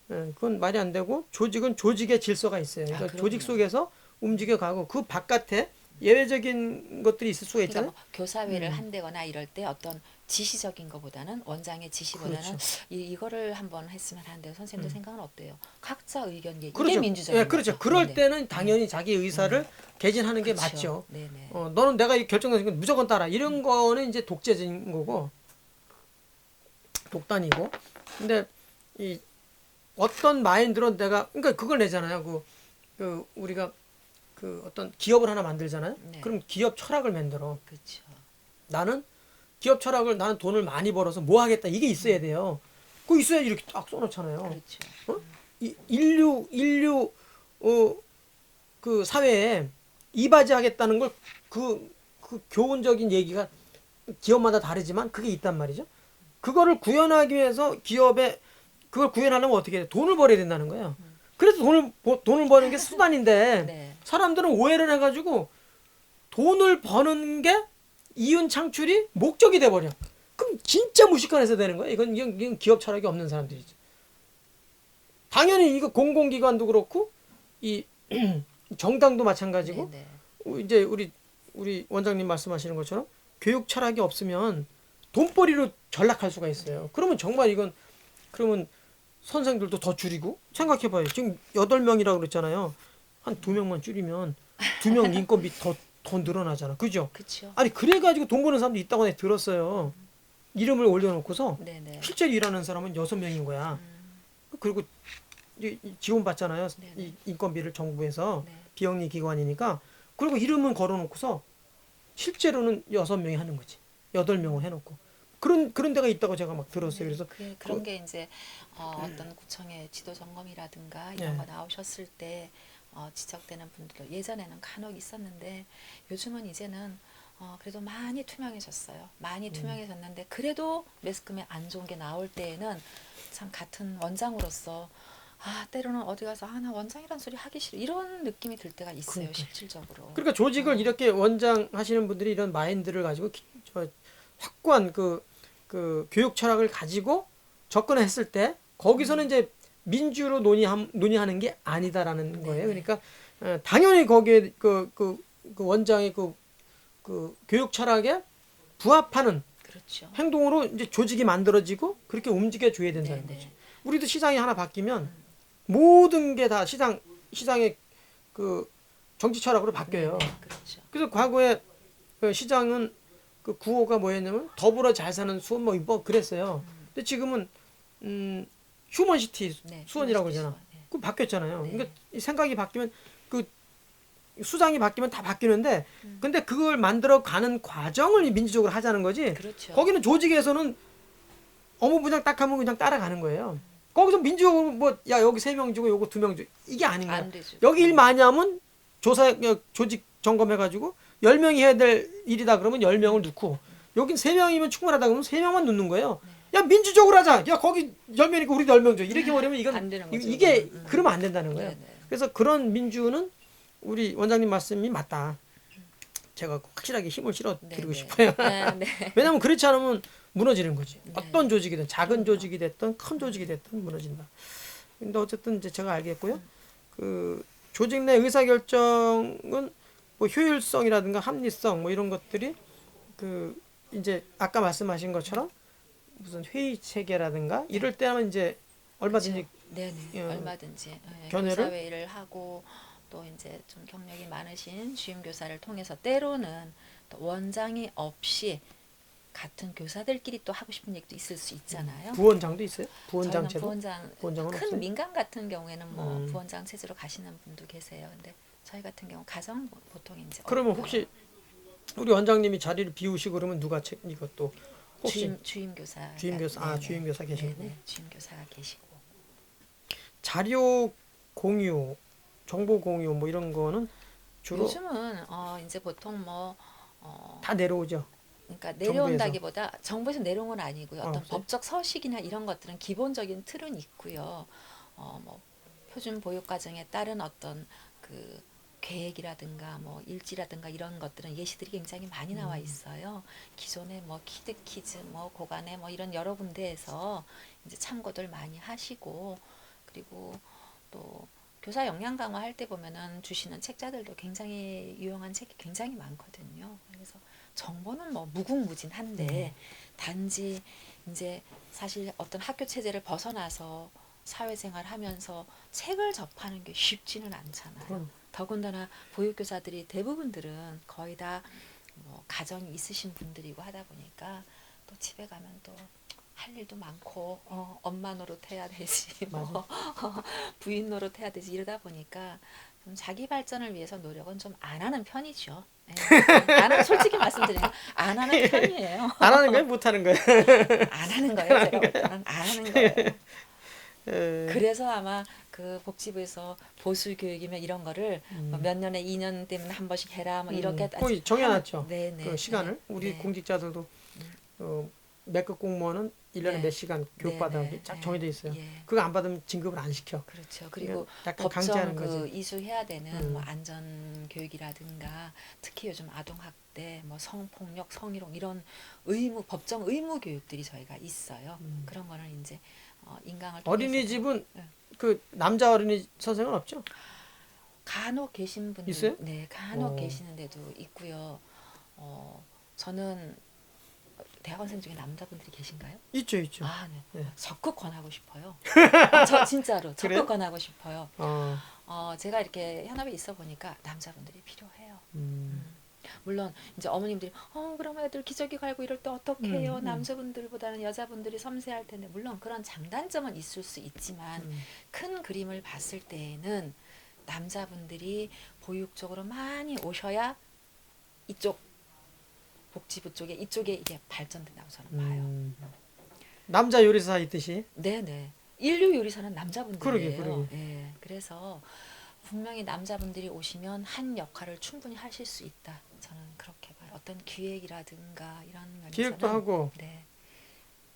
Speaker 1: 그건 말이 안 되고 조직은 조직의 질서가 있어요. 그러니까 조직 속에서 움직여가고 그 바깥에 예외적인 것들이 있을 수가
Speaker 2: 그러니까
Speaker 1: 있잖아요.
Speaker 2: 뭐 교사회를 한다거나 이럴 때 어떤 지시적인 것보다는 원장의 지시보다는
Speaker 1: 그렇죠.
Speaker 2: 이거를 한번 했으면 하는데 선생님들 생각은 어때요? 각자 의견 얘기
Speaker 1: 그렇죠.
Speaker 2: 이게 민주적인
Speaker 1: 예, 그렇죠.
Speaker 2: 거죠.
Speaker 1: 그럴
Speaker 2: 네네.
Speaker 1: 때는 당연히 자기 의사를 개진하는 게
Speaker 2: 그렇죠.
Speaker 1: 맞죠.
Speaker 2: 네네.
Speaker 1: 너는 내가 결정된 건 무조건 따라. 이런 거는 이제 독재적인 거고 독단이고. 근데 이 어떤 마인드로 내가 그러니까 그걸 내잖아요. 그 우리가 그 어떤 기업을 하나 만들잖아요.
Speaker 2: 네.
Speaker 1: 그럼 기업 철학을 만들어.
Speaker 2: 그렇죠.
Speaker 1: 나는 기업 철학을 나는 돈을 많이 벌어서 뭐 하겠다 이게 있어야 돼요. 그거 있어야지 이렇게 딱 써놓잖아요.
Speaker 2: 그렇죠.
Speaker 1: 인류 그 사회에 이바지하겠다는 걸 그 교훈적인 얘기가 기업마다 다르지만 그게 있단 말이죠. 그거를 구현하기 위해서 기업에 그걸 구현하려면 어떻게 해야 돼? 돈을 벌어야 된다는 거예요. 그래서 돈을 버는 게 수단인데
Speaker 2: 네.
Speaker 1: 사람들은 오해를 해가지고 돈을 버는 게 이윤 창출이 목적이 돼버려. 그럼 진짜 무식한 회사 되는 거예요. 이건 기업 철학이 없는 사람들이죠. 당연히 이거 공공기관도 그렇고 이 정당도 마찬가지고
Speaker 2: 네네.
Speaker 1: 이제 우리 원장님 말씀하시는 것처럼 교육 철학이 없으면 돈벌이로 전락할 수가 있어요. 그러면 정말 그러면 선생들도 더 줄이고 생각해봐요. 지금 8명이라고 그랬잖아요. 한 2명만 줄이면 2명 인건비 더 늘어나잖아. 그죠?
Speaker 2: 그렇죠.
Speaker 1: 아니 그래가지고 돈 버는 사람도 있다고 내가 들었어요. 이름을 올려놓고서
Speaker 2: 네네.
Speaker 1: 실제로 일하는 사람은 6명인 거야. 그리고 지원 받잖아요.
Speaker 2: 네네.
Speaker 1: 이 인건비를 정부에서
Speaker 2: 네.
Speaker 1: 비영리 기관이니까. 그리고 이름은 걸어놓고서 실제로는 6명이 하는 거지. 8명을 해놓고. 그런 데가 있다고 제가 막 들었어요. 그래서
Speaker 2: 그런 게 이제 어떤 구청의 지도 점검이라든가 이런
Speaker 1: 네.
Speaker 2: 거 나오셨을 때 지적되는 분들 예전에는 간혹 있었는데 요즘은 이제는 그래도 많이 투명해졌어요. 많이 투명해졌는데 그래도 매스컴에 안 좋은 게 나올 때에는 참 같은 원장으로서 때로는 어디 가서 나 원장이란 소리 하기 싫어 이런 느낌이 들 때가 있어요.
Speaker 1: 그러니까.
Speaker 2: 실질적으로.
Speaker 1: 그러니까 조직을 이렇게 원장 하시는 분들이 이런 마인드를 가지고 확고한 그 교육 철학을 가지고 접근했을 때 거기서는 이제 민주로 논의하는 게 아니다라는 거예요. 그러니까 당연히 거기에 그 원장의 그 교육 철학에 부합하는
Speaker 2: 그렇죠.
Speaker 1: 행동으로 이제 조직이 만들어지고 그렇게 움직여 줘야 된다는
Speaker 2: 네네.
Speaker 1: 거죠. 우리도 시장이 하나 바뀌면 모든 게 다 시장의 그 정치 철학으로 바뀌어요.
Speaker 2: 네네. 그렇죠.
Speaker 1: 그래서 과거에 그 시장은 그 구호가 뭐였냐면 더불어 잘 사는 수원 뭐 그랬어요. 근데 지금은 휴먼시티
Speaker 2: 네,
Speaker 1: 수원이라고
Speaker 2: 휴먼시티
Speaker 1: 그러잖아.
Speaker 2: 수원, 네.
Speaker 1: 그 바뀌었잖아요.
Speaker 2: 네.
Speaker 1: 그러니까 이 생각이 바뀌면 그 수장이 바뀌면 다 바뀌는데 근데 그걸 만들어 가는 과정을 민주적으로 하자는 거지.
Speaker 2: 그렇죠.
Speaker 1: 거기는 조직에서는 어무 분양 딱 하면 그냥 따라가는 거예요. 거기서 민주적으로 뭐 야 여기 3명 주고 요거 2명 주고 이게 아닌 거야.
Speaker 2: 안 되죠.
Speaker 1: 여기 일 많이 하면 조직 점검해가지고 10명이 해야 될 일이다 그러면 10명을 넣고 여긴 3명이면 충분하다 그러면 3명만 넣는 거예요. 야 민주적으로 하자. 야 거기 10명이니까 우리도 10명 줘. 이렇게 버리면
Speaker 2: 안 되는 거죠,
Speaker 1: 이게
Speaker 2: 이거는.
Speaker 1: 그러면 안 된다는 거예요.
Speaker 2: 네네.
Speaker 1: 그래서 그런 민주는 우리 원장님 말씀이 맞다. 제가 확실하게 힘을 실어 드리고
Speaker 2: 네네.
Speaker 1: 싶어요.
Speaker 2: 네.
Speaker 1: 왜냐하면 그렇지 않으면 무너지는 거지.
Speaker 2: 네.
Speaker 1: 어떤 조직이든 작은
Speaker 2: 그럼요.
Speaker 1: 조직이 됐든 큰 조직이 됐든 무너진다. 근데 어쨌든 이제 제가 알겠고요. 그 조직 내 의사 결정은 뭐 효율성이라든가 합리성 뭐 이런 것들이 그 이제 아까 말씀하신 것처럼 무슨 회의 체계라든가 이럴 때는 이제 얼마든지
Speaker 2: 네네.
Speaker 1: 어,
Speaker 2: 얼마든지
Speaker 1: 견해를?
Speaker 2: 교사회의를 하고 또 이제 좀 경력이 많으신 주임 교사를 통해서 때로는 또 원장이 없이 같은 교사들끼리 또 하고 싶은 얘기도 있을 수 있잖아요.
Speaker 1: 부원장도 있어요? 부원장
Speaker 2: 저희는
Speaker 1: 제도?
Speaker 2: 부원장
Speaker 1: 부원장은
Speaker 2: 큰
Speaker 1: 없어요?
Speaker 2: 민간 같은 경우에는 뭐
Speaker 1: 음.
Speaker 2: 부원장 체제로 가시는 분도 계세요. 근데 저희 같은 경우 가정 보통 이제
Speaker 1: 그러면
Speaker 2: 없고요.
Speaker 1: 혹시 우리 원장님이 자리를 비우시고 그러면 누가 이것도 혹시
Speaker 2: 주임 교사
Speaker 1: 주임 교사 주임 교사 계시고
Speaker 2: 네네 주임 교사가 계시고
Speaker 1: 자료 공유, 정보 공유 뭐 이런 거는 주로
Speaker 2: 요즘은 이제 보통 뭐
Speaker 1: 다 내려오죠.
Speaker 2: 그러니까
Speaker 1: 정부에서.
Speaker 2: 내려온다기보다 정부에서 내려온 건 아니고요. 어떤
Speaker 1: 없어요?
Speaker 2: 법적 서식이나 이런 것들은 기본적인 틀은 있고요. 뭐 표준 보육 과정에 따른 어떤 그 계획이라든가 뭐 일지라든가 이런 것들은 예시들이 굉장히 많이 나와 있어요. 기존에 뭐 키드키즈 뭐 고간에 뭐 이런 여러 군데에서 이제 참고들 많이 하시고 그리고 또 교사 역량 강화할 때 보면은 주시는 책자들도 굉장히 유용한 책이 굉장히 많거든요. 그래서 정보는 뭐 무궁무진한데 단지 이제 사실 어떤 학교 체제를 벗어나서 사회생활 하면서 책을 접하는 게 쉽지는 않잖아요.
Speaker 1: 그럼.
Speaker 2: 더군다나 보육교사들이 대부분들은 거의 다 뭐 가정이 있으신 분들이고 하다 보니까 또 집에 가면 또 할 일도 많고 엄마 노릇해야 되지 뭐 부인 노릇해야 되지 이러다 보니까 좀 자기 발전을 위해서 노력은 좀 안 하는 편이죠. 예. 안 하는 솔직히 말씀드리면 안 하는 편이에요.
Speaker 1: 안 하는 거예요? 못 하는 거예요?
Speaker 2: 안 하는 거예요. 제가 볼 때는 안 하는 거예요.
Speaker 1: 에,
Speaker 2: 그래서 아마 그 복지부에서 보수 교육이면 이런 거를 뭐몇 년에 2년 때문에 한 번씩 해라 뭐 이렇게
Speaker 1: 거의 정해놨죠.
Speaker 2: 네네.
Speaker 1: 그 시간을 우리
Speaker 2: 네.
Speaker 1: 공직자들도 매급 공무원은 1년에
Speaker 2: 네.
Speaker 1: 몇 시간 교육받아
Speaker 2: 네네.
Speaker 1: 쫙 정해져 있어요.
Speaker 2: 예.
Speaker 1: 그거 안 받으면 진급을 안 시켜.
Speaker 2: 그렇죠. 그리고
Speaker 1: 약간
Speaker 2: 법정
Speaker 1: 강제하는
Speaker 2: 그
Speaker 1: 거지.
Speaker 2: 이수해야 되는
Speaker 1: 음.
Speaker 2: 뭐 안전 교육이라든가 특히 요즘 아동 학대, 뭐 성폭력, 성희롱 이런 의무 법정 의무 교육들이 저희가 있어요. 그런 거는 이제 인강을 통해서
Speaker 1: 어린이집은
Speaker 2: 네.
Speaker 1: 그 남자 어린이 선생은 없죠?
Speaker 2: 간혹 계신 분들
Speaker 1: 있어요?
Speaker 2: 네, 간혹
Speaker 1: 어.
Speaker 2: 계시는 데도 있고요. 저는 대학원생 중에 남자분들이 계신가요?
Speaker 1: 있죠, 있죠.
Speaker 2: 아, 네.
Speaker 1: 네.
Speaker 2: 적극 권하고 싶어요. 저 진짜로 적극
Speaker 1: 그래요?
Speaker 2: 권하고 싶어요.
Speaker 1: 어,
Speaker 2: 제가 이렇게 현업에 있어 보니까 남자분들이 필요해요.
Speaker 1: 음,
Speaker 2: 물론 이제 어머님들이 그럼 애들 기저귀 갈고 이럴 때 어떻게 해요?
Speaker 1: 음.
Speaker 2: 남자분들보다는 여자분들이 섬세할 텐데 물론 그런 장단점은 있을 수 있지만 큰 그림을 봤을 때에는 남자분들이 보육 쪽으로 많이 오셔야 이쪽 복지부 쪽에 이쪽에 이게 발전된다고 저는 봐요.
Speaker 1: 남자 요리사 있듯이.
Speaker 2: 네네. 인류 요리사는 남자분들이에요.
Speaker 1: 그러게.
Speaker 2: 예. 그래서 분명히 남자분들이 오시면 한 역할을 충분히 하실 수 있다. 저는 그렇게 봐요. 어떤 기획이라든가 이런 면에서는
Speaker 1: 기획도 하고
Speaker 2: 네.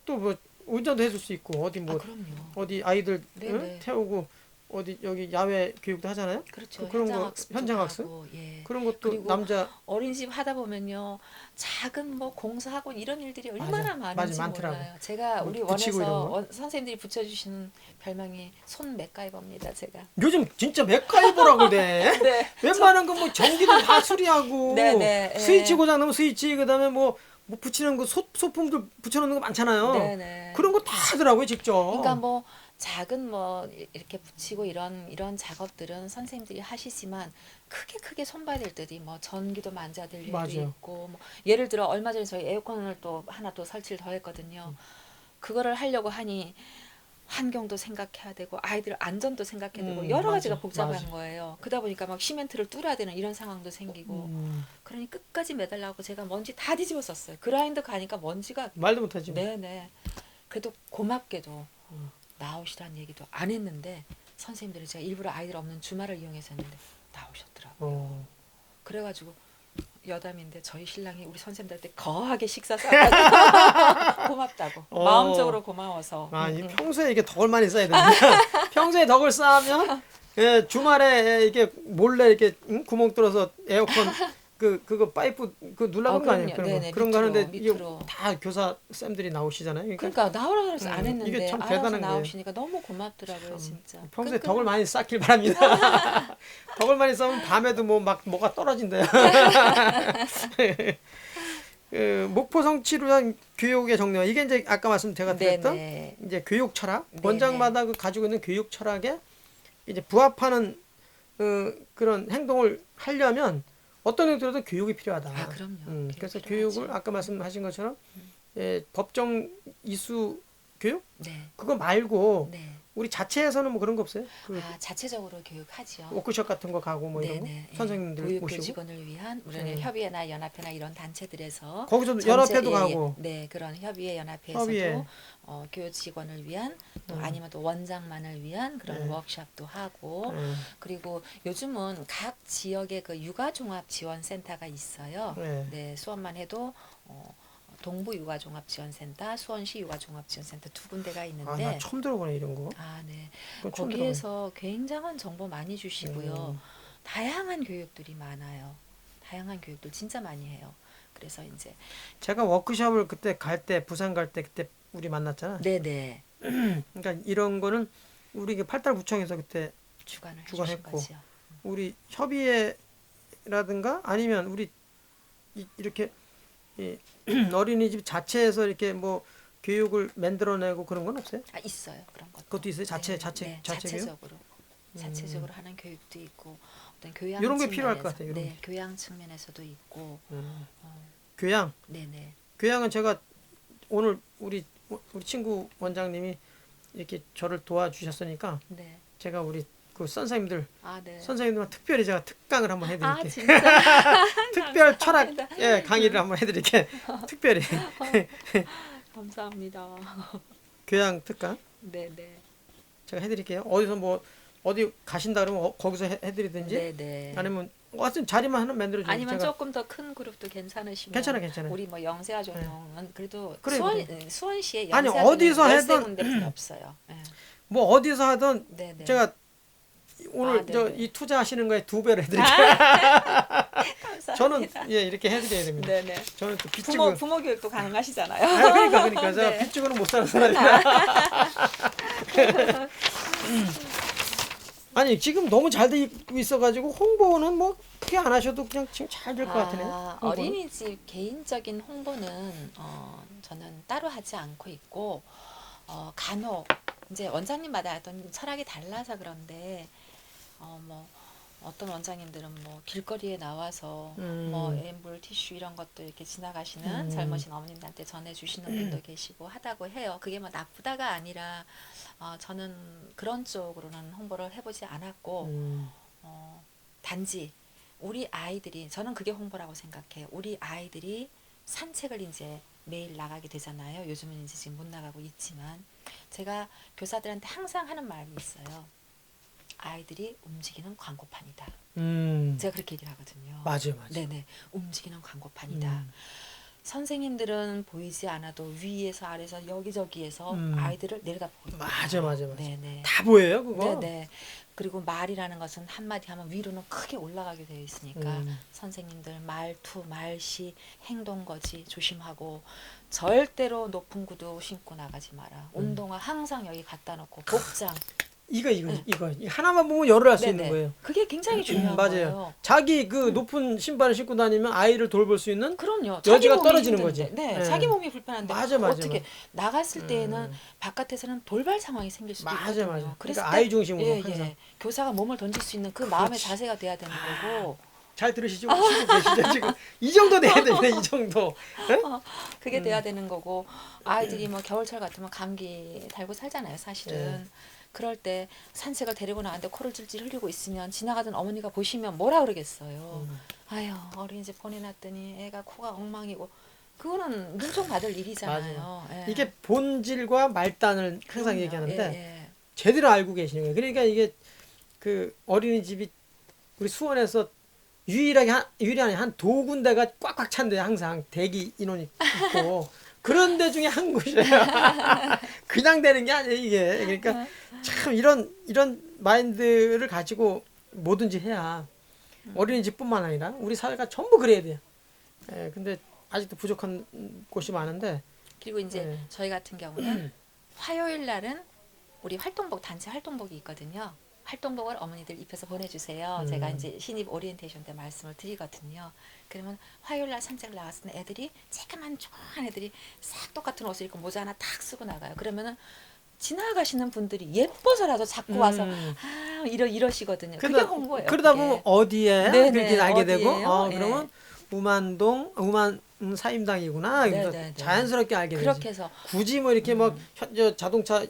Speaker 1: 또 뭐 운전도 해줄 수 있고 어디 뭐
Speaker 2: 그럼요.
Speaker 1: 어디 아이들
Speaker 2: 네네.
Speaker 1: 태우고 어디 여기 야외 교육도 하잖아요.
Speaker 2: 그렇죠.
Speaker 1: 그런 거
Speaker 2: 현장학습도
Speaker 1: 현장학습
Speaker 2: 하고, 예.
Speaker 1: 그런 것도
Speaker 2: 그리고
Speaker 1: 남자
Speaker 2: 어린이집 하다 보면요, 작은 뭐 공사학원 이런 일들이 얼마나
Speaker 1: 맞아.
Speaker 2: 많은지
Speaker 1: 많더라고.
Speaker 2: 몰라요. 제가
Speaker 1: 뭐
Speaker 2: 우리
Speaker 1: 붙이고 이런
Speaker 2: 원에서
Speaker 1: 거.
Speaker 2: 선생님들이 붙여주시는 별명이 손 맥가이버입니다. 제가.
Speaker 1: 요즘 진짜 맥가이버라고 그래.
Speaker 2: 네.
Speaker 1: 웬만한 거 뭐 전기도 다 수리하고
Speaker 2: 네네, 예.
Speaker 1: 스위치 고장 나면 스위치 그다음에 뭐 붙이는 거 소품들 붙여놓는 거 많잖아요.
Speaker 2: 네네.
Speaker 1: 그런 거 다 하더라고요 직접.
Speaker 2: 그러니까 뭐 작은 뭐 이렇게 붙이고 이런 작업들은 선생님들이 하시지만 크게 손봐야 될 때도 뭐 전기도 만져야 될 일도
Speaker 1: 맞아요.
Speaker 2: 있고 뭐 예를 들어 얼마 전에 저희 에어컨을 또 하나 또 설치를 더 했거든요. 그거를 하려고 하니 환경도 생각해야 되고 아이들 안전도 생각해야 되고 여러 가지가
Speaker 1: 맞아,
Speaker 2: 복잡한
Speaker 1: 맞아.
Speaker 2: 거예요. 그러다 보니까 막 시멘트를 뚫어야 되는 이런 상황도 생기고 그러니 끝까지 매달라고 제가 먼지 다 뒤집어 썼어요. 그라인더 가니까 먼지가
Speaker 1: 말도 못하지. 뭐.
Speaker 2: 네네. 그래도 고맙게도 나오시라는 얘기도 안 했는데 선생님들이 제가 일부러 아이들 없는 주말을 이용해서 했는데 나오셨더라고요. 그래가지고 여담인데 저희 신랑이 우리 선생님들한테 거하게 식사 싸가지고 고맙다고 마음적으로 고마워서
Speaker 1: 이 평소에 이게 덕을 많이 쌓아야 됩니다. 평소에 덕을 쌓으면 주말에 이게 몰래 이렇게 구멍 뚫어서 에어컨 그거 파이프 그 눌러본 거 아니에요?
Speaker 2: 그럼요.
Speaker 1: 그런 거.
Speaker 2: 네네,
Speaker 1: 그런 거 하는데 이게
Speaker 2: 밑으로.
Speaker 1: 다 교사 쌤들이 나오시잖아요.
Speaker 2: 그러니까 나오라 그래서 안
Speaker 1: 이게
Speaker 2: 했는데
Speaker 1: 참
Speaker 2: 알아서
Speaker 1: 대단한 거예요.
Speaker 2: 나오시니까 너무 고맙더라고요, 진짜.
Speaker 1: 평소에
Speaker 2: 끈끈한-
Speaker 1: 덕을 많이 쌓길 바랍니다. 덕을 많이 쌓으면 밤에도 뭐 막 뭐가 떨어진대요. 그 목포 성취를 교육의 정령 이게 이제 아까 말씀 제가 드렸던
Speaker 2: 네네.
Speaker 1: 이제 교육 철학
Speaker 2: 네네.
Speaker 1: 원장마다 그 가지고 있는 교육 철학에 이제 부합하는 그런 행동을 하려면 어떤 형태로든 교육이 필요하다.
Speaker 2: 아, 그럼요.
Speaker 1: 그래서
Speaker 2: 필요하죠.
Speaker 1: 교육을 아까 말씀하신 것처럼 법정 이수 교육
Speaker 2: 네.
Speaker 1: 그거 말고
Speaker 2: 네.
Speaker 1: 우리 자체에서는 뭐 그런 거 없어요? 그
Speaker 2: 자체적으로 교육하죠.
Speaker 1: 워크숍 같은 거 가고 뭐 이런 거
Speaker 2: 네네.
Speaker 1: 선생님들
Speaker 2: 보육
Speaker 1: 모시고
Speaker 2: 교직원을 위한 우리는 협의회나 연합회나 이런 단체들에서
Speaker 1: 거기서도
Speaker 2: 전체-
Speaker 1: 연합회도
Speaker 2: 예,
Speaker 1: 가고
Speaker 2: 네, 그런 협의회 연합회에서도
Speaker 1: 협의회.
Speaker 2: 교직원을 위한 또 아니면 또 원장만을 위한 그런
Speaker 1: 네.
Speaker 2: 워크숍도 하고
Speaker 1: 예,
Speaker 2: 그리고 요즘은 각 지역에 그 육아종합지원센터가 있어요.
Speaker 1: 예.
Speaker 2: 네, 수원만 해도 동부 육아종합지원센터, 수원시 육아종합지원센터 두 군데가
Speaker 1: 아, 나
Speaker 2: 있는데
Speaker 1: 처음 들어보네 이런 거.
Speaker 2: 네.
Speaker 1: 그건 처음
Speaker 2: 거기에서 굉장한 정보 많이 주시고요.
Speaker 1: 음.
Speaker 2: 다양한 교육들이 많아요. 다양한 교육들 진짜 많이 해요. 그래서 이제
Speaker 1: 제가 워크숍을 그때 갈 때 부산 갈 때 그때 우리 만났잖아.
Speaker 2: 네네
Speaker 1: 그러니까 이런 거는 우리 그 팔달구청에서 그때
Speaker 2: 주관을 해주신
Speaker 1: 주관했고.
Speaker 2: 거죠.
Speaker 1: 우리 협의회라든가 아니면 우리 이렇게 이 어린이집 자체에서 이렇게 뭐 교육을 만들어내고 그런 건 없어요?
Speaker 2: 있어요 그런 것도.
Speaker 1: 그것도 있어요? 자체
Speaker 2: 네,
Speaker 1: 자체
Speaker 2: 네,
Speaker 1: 자체 교육?
Speaker 2: 자체적으로 하는 교육도 있고 어떤 교양
Speaker 1: 이런 게 필요할
Speaker 2: 측면에서,
Speaker 1: 것 같아요, 이런
Speaker 2: 네, 교양 측면에서도 있고.
Speaker 1: 교양.
Speaker 2: 네네.
Speaker 1: 교양은 제가 오늘 우리 친구 원장님이 이렇게 저를 도와주셨으니까
Speaker 2: 네.
Speaker 1: 제가 우리 그 선생님들
Speaker 2: 네.
Speaker 1: 선생님들만 특별히 제가 특강을 한번 해드릴게요.
Speaker 2: 진짜
Speaker 1: 특별 철학 강의를 한번 해드릴게. 특별히
Speaker 2: 감사합니다.
Speaker 1: 교양 특강
Speaker 2: 네네.
Speaker 1: 제가 해드릴게요. 어디서 뭐 어디 가신다 그러면 거기서 해드리든지
Speaker 2: 네네.
Speaker 1: 아니면 어쨌든 자리만 하나 만들어주면
Speaker 2: 아니면
Speaker 1: 제가
Speaker 2: 조금 더 큰 그룹도 괜찮으시면
Speaker 1: 괜찮아.
Speaker 2: 우리 뭐 영세아조동은 그래도
Speaker 1: 그래,
Speaker 2: 수원시에
Speaker 1: 아니,
Speaker 2: 영세아조동
Speaker 1: 어디서
Speaker 2: 13
Speaker 1: 하든
Speaker 2: 군데뿐 없어요. 네.
Speaker 1: 뭐 어디서 하든
Speaker 2: 네네.
Speaker 1: 제가 오늘
Speaker 2: 네네.
Speaker 1: 저 이 투자하시는 거에 2배로 해드릴게요.
Speaker 2: 감사합니다.
Speaker 1: 저는 이렇게 해드려야 됩니다.
Speaker 2: 네네.
Speaker 1: 저는 또 빚지고
Speaker 2: 부모 교육도 가능하시잖아요.
Speaker 1: 그러니까 제가
Speaker 2: 네.
Speaker 1: 빚지고는 못 사는 사람이라. 아니 지금 너무 잘 돼 있어가지고 홍보는 뭐 크게 안 하셔도 그냥 지금 잘 될 것 같으네. 홍보는.
Speaker 2: 어린이집 개인적인 홍보는 저는 따로 하지 않고 있고 간혹 이제 원장님마다 어떤 철학이 달라서 그런데 뭐 어떤 원장님들은 뭐 길거리에 나와서 뭐 엠블 티슈 이런 것도 이렇게 지나가시는 젊으신 어머님들한테 전해주시는 분도 계시고 하다고 해요. 그게 뭐 나쁘다가 아니라 저는 그런 쪽으로는 홍보를 해보지 않았고 단지 우리 아이들이 저는 그게 홍보라고 생각해요. 우리 아이들이 산책을 이제 매일 나가게 되잖아요. 요즘은 이제 지금 못 나가고 있지만 제가 교사들한테 항상 하는 말이 있어요. 아이들이 움직이는 광고판이다. 제가 그렇게 얘기를 하거든요.
Speaker 1: 맞아.
Speaker 2: 네네, 움직이는 광고판이다. 선생님들은 보이지 않아도 위에서 아래에서 여기저기에서 아이들을 내려다보고 있다.
Speaker 1: 맞아.
Speaker 2: 네네.
Speaker 1: 다 보여요 그거.
Speaker 2: 네네. 그리고 말이라는 것은 한마디 하면 위로는 크게 올라가게 되어 있으니까 선생님들 말투, 말시, 행동거지 조심하고 절대로 높은 구두 신고 나가지 마라. 운동화 항상 여기 갖다 놓고 복장.
Speaker 1: 이거 하나만 보면 열을 할 수 있는
Speaker 2: 네네.
Speaker 1: 거예요.
Speaker 2: 그게 굉장히 중요한
Speaker 1: 맞아요.
Speaker 2: 거예요.
Speaker 1: 자기 그 높은 신발을 신고 다니면 아이를 돌볼 수 있는
Speaker 2: 그럼요.
Speaker 1: 여지가
Speaker 2: 자기 몸이
Speaker 1: 떨어지는
Speaker 2: 힘든데,
Speaker 1: 거지.
Speaker 2: 네,
Speaker 1: 네.
Speaker 2: 자기 몸이 불편한데
Speaker 1: 맞아.
Speaker 2: 어떻게 나갔을 때에는 바깥에서는 돌발 상황이 생길 수도 있거든요.
Speaker 1: 맞아.
Speaker 2: 그랬을
Speaker 1: 그러니까
Speaker 2: 때,
Speaker 1: 아이 중심으로 항상.
Speaker 2: 교사가 몸을 던질 수 있는 그 마음의 자세가 돼야 되는 거고
Speaker 1: 잘 들으시죠? 쉬고 계시죠 지금? 이 정도 돼야 되네 이 정도. 네?
Speaker 2: 그게 돼야 되는 거고 아이들이 뭐 겨울철 같으면 감기 달고 살잖아요. 사실은. 그럴 때 산책을 데리고 나갔는데 코를 찔찔 흘리고 있으면 지나가던 어머니가 보시면 뭐라 그러겠어요. 아유 어린이집 보내놨더니 애가 코가 엉망이고 그거는 눈총 받을 일이잖아요. 예.
Speaker 1: 이게 본질과 말단을 항상
Speaker 2: 그럼요.
Speaker 1: 얘기하는데 제대로 알고 계시는 거예요. 그러니까 이게 그 어린이집이 우리 수원에서 유일하게 한 두 군데가 꽉꽉 찬데 항상 대기 인원이 있고 그런 데 중에 한 곳이에요. 그냥 되는 게 아니에요 이게. 그러니까 참 이런 마인드를 가지고 뭐든지 해야 어린이집뿐만 아니라 우리 사회가 전부 그래야 돼요. 근데 아직도 부족한 곳이 많은데.
Speaker 2: 그리고 이제
Speaker 1: 예.
Speaker 2: 저희 같은 경우는 화요일 날은 우리 활동복 단체 활동복이 있거든요. 활동복을 어머니들 입혀서 보내주세요. 제가 이제 신입 오리엔테이션 때 말씀을 드리거든요. 그러면 화요일 날 산책을 나갔을 때 애들이 쬐끄만 조그만 애들이 싹 똑같은 옷을 입고 모자 하나 탁 쓰고 나가요. 그러면은 지나가시는 분들이 예뻐서라도 자꾸 와서 이러시거든요. 그게 홍보예요.
Speaker 1: 그러다
Speaker 2: 그게.
Speaker 1: 보면 어디에
Speaker 2: 네네,
Speaker 1: 그렇게 알게 되고,
Speaker 2: 어디예요?
Speaker 1: 그러면 우만 사임당이구나. 그래서
Speaker 2: 네네네.
Speaker 1: 자연스럽게 알게 되지.
Speaker 2: 그렇게 해서
Speaker 1: 굳이 뭐 이렇게 막 저 자동차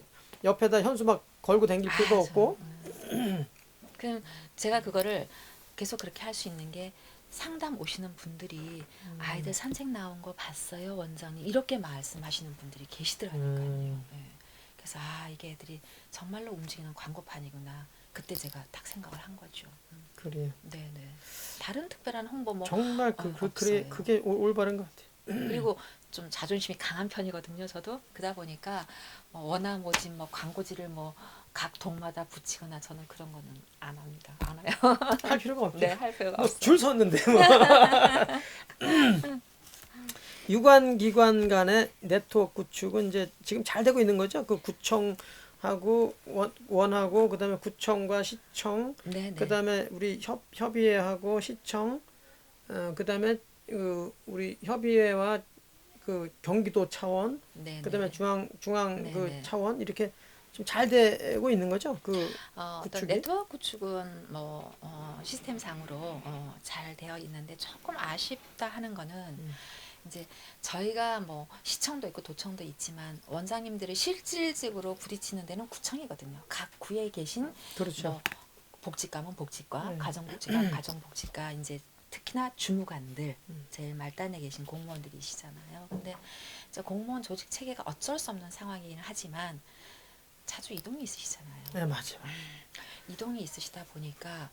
Speaker 1: 옆에다 현수 막 걸고 다닐 필요도
Speaker 2: 맞아.
Speaker 1: 없고.
Speaker 2: 그럼 제가 그거를 계속 그렇게 할 수 있는 게 상담 오시는 분들이 아이들 산책 나온 거 봤어요, 원장님. 이렇게 말씀하시는 분들이 계시더라니까요. 예. 그래서 이게 애들이 정말로 움직이는 광고판이구나. 그때 제가 딱 생각을 한 거죠.
Speaker 1: 그래요.
Speaker 2: 네네. 다른 특별한 홍보 뭐
Speaker 1: 정말 그래
Speaker 2: 없어요.
Speaker 1: 그게 올바른 것 같아요.
Speaker 2: 그리고 좀 자존심이 강한 편이거든요. 저도 그러다 보니까 원화 모집 뭐 광고지를 뭐 각 동마다 붙이거나 저는 그런 거는 안 합니다. 안 해요.
Speaker 1: 할 필요가 없죠.
Speaker 2: 네, 할 필요가
Speaker 1: 뭐
Speaker 2: 없어요.
Speaker 1: 줄 섰는데 뭐. 유관기관 간의 네트워크 구축은 이제 지금 잘 되고 있는 거죠. 그 구청하고 원하고 그다음에 구청과 시청,
Speaker 2: 네네.
Speaker 1: 그다음에 우리 협의회하고 시청, 그다음에 우리 협의회와 그 경기도 차원,
Speaker 2: 네네.
Speaker 1: 그다음에 중앙 그
Speaker 2: 네네.
Speaker 1: 차원 이렇게 좀 잘 되고 있는 거죠. 그
Speaker 2: 어떤
Speaker 1: 구축이?
Speaker 2: 네트워크 구축은 뭐 시스템상으로 잘 되어 있는데 조금 아쉽다 하는 거는 이제 저희가 뭐 시청도 있고 도청도 있지만 원장님들이 실질적으로 부딪히는 데는 구청이거든요. 각 구에 계신
Speaker 1: 그렇죠.
Speaker 2: 뭐 복지과면 복지과,
Speaker 1: 네.
Speaker 2: 가정복지과, 가정복지과 이제 특히나 주무관들 제일 말단에 계신 공무원들이시잖아요. 근데 저 공무원 조직 체계가 어쩔 수 없는 상황이긴 하지만 자주 이동이 있으시잖아요.
Speaker 1: 네, 맞아요.
Speaker 2: 이동이 있으시다 보니까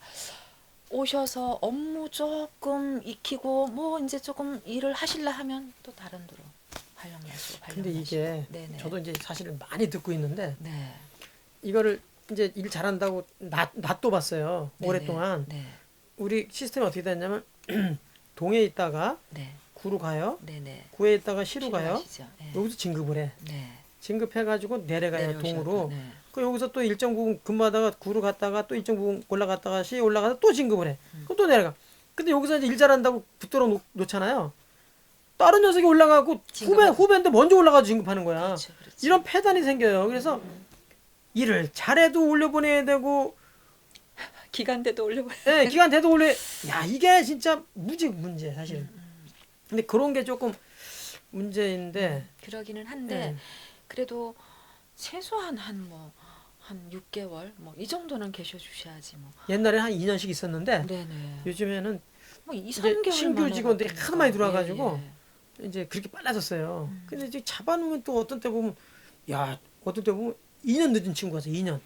Speaker 2: 오셔서 업무 조금 익히고 뭐 이제 조금 일을 하실라 하면 또 다른 데로 발령나시고
Speaker 1: 근데 이게
Speaker 2: 네네.
Speaker 1: 저도 이제 사실 많이 듣고 있는데
Speaker 2: 네.
Speaker 1: 이거를 이제 일 잘한다고 놔둬봤어요.
Speaker 2: 네네.
Speaker 1: 오랫동안.
Speaker 2: 네.
Speaker 1: 우리 시스템이 어떻게 됐냐면 동에 있다가
Speaker 2: 네.
Speaker 1: 구로 가요.
Speaker 2: 네네.
Speaker 1: 구에 있다가 시로 가요.
Speaker 2: 필요하시죠? 네.
Speaker 1: 여기서 진급을 해.
Speaker 2: 네.
Speaker 1: 진급해가지고 내려가요.
Speaker 2: 내려오셔도,
Speaker 1: 동으로.
Speaker 2: 네.
Speaker 1: 그 여기서 또 일정 부분 근무하다가 구로 갔다가 또 일정 부분 올라갔다가 시에 올라가서 또 진급을 해. 그럼 또 내려가. 근데 여기서 이제 일 잘한다고 붙들어 놓잖아요. 다른 녀석이 올라가고 후배인데 먼저 올라가서 진급하는 거야.
Speaker 2: 그렇죠, 그렇죠.
Speaker 1: 이런 패단이 생겨요. 그래서 일을 잘해도 올려보내야 되고,
Speaker 2: 기간대도 올려봐요.
Speaker 1: 예, 기간 돼도 올려. 야, 이게 진짜 문제 사실은. 근데 그런 게 조금 문제인데.
Speaker 2: 그러기는 한데
Speaker 1: 네.
Speaker 2: 그래도 최소한 한 6개월 뭐 이 정도는 계셔 주셔야지 뭐.
Speaker 1: 옛날에 한 2년씩 있었는데
Speaker 2: 네네.
Speaker 1: 요즘에는
Speaker 2: 뭐 2,
Speaker 1: 이제
Speaker 2: 3개월
Speaker 1: 신규 직원들이 하도 많이 들어와가지고
Speaker 2: 예.
Speaker 1: 이제 그렇게 빨라졌어요. 근데 이제 잡아놓으면 또 어떤 때 보면, 야, 어떤 때 보면 2년 늦은 친구가 있어. 2년.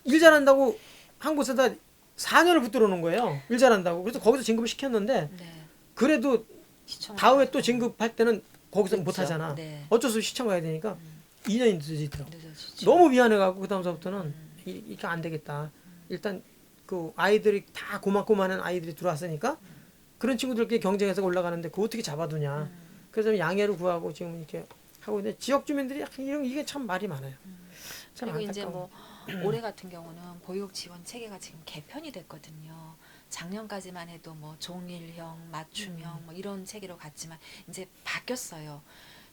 Speaker 1: 일 잘한다고 한 곳에다 4년을 붙들어 놓은 거예요. 일 잘한다고. 그래서 거기서 진급을 시켰는데
Speaker 2: 네.
Speaker 1: 그래도
Speaker 2: 시청
Speaker 1: 다음에 또 진급할 때는 거기서
Speaker 2: 그렇죠.
Speaker 1: 못 하잖아.
Speaker 2: 네.
Speaker 1: 어쩔 수 없이 시청 가야 되니까 2년이 늦어지더라고.
Speaker 2: 늦어지죠.
Speaker 1: 너무 미안해가지고 그 다음서부터는 이게 안 되겠다. 일단 그 아이들이 다 고만고만한 아이들이 들어왔으니까 그런 친구들끼리 경쟁해서 올라가는데 그거 어떻게 잡아두냐. 그래서 양해를 구하고 지금 이렇게 하고 있는데 지역 주민들이 약간 이게 참 말이 많아요. 참
Speaker 2: 그리고 이제
Speaker 1: 안타까워.
Speaker 2: 뭐 올해 같은 경우는 보육 지원 체계가 지금 개편이 됐거든요. 작년까지만 해도 뭐 종일형, 맞춤형 뭐 이런 체계로 갔지만 이제 바뀌었어요.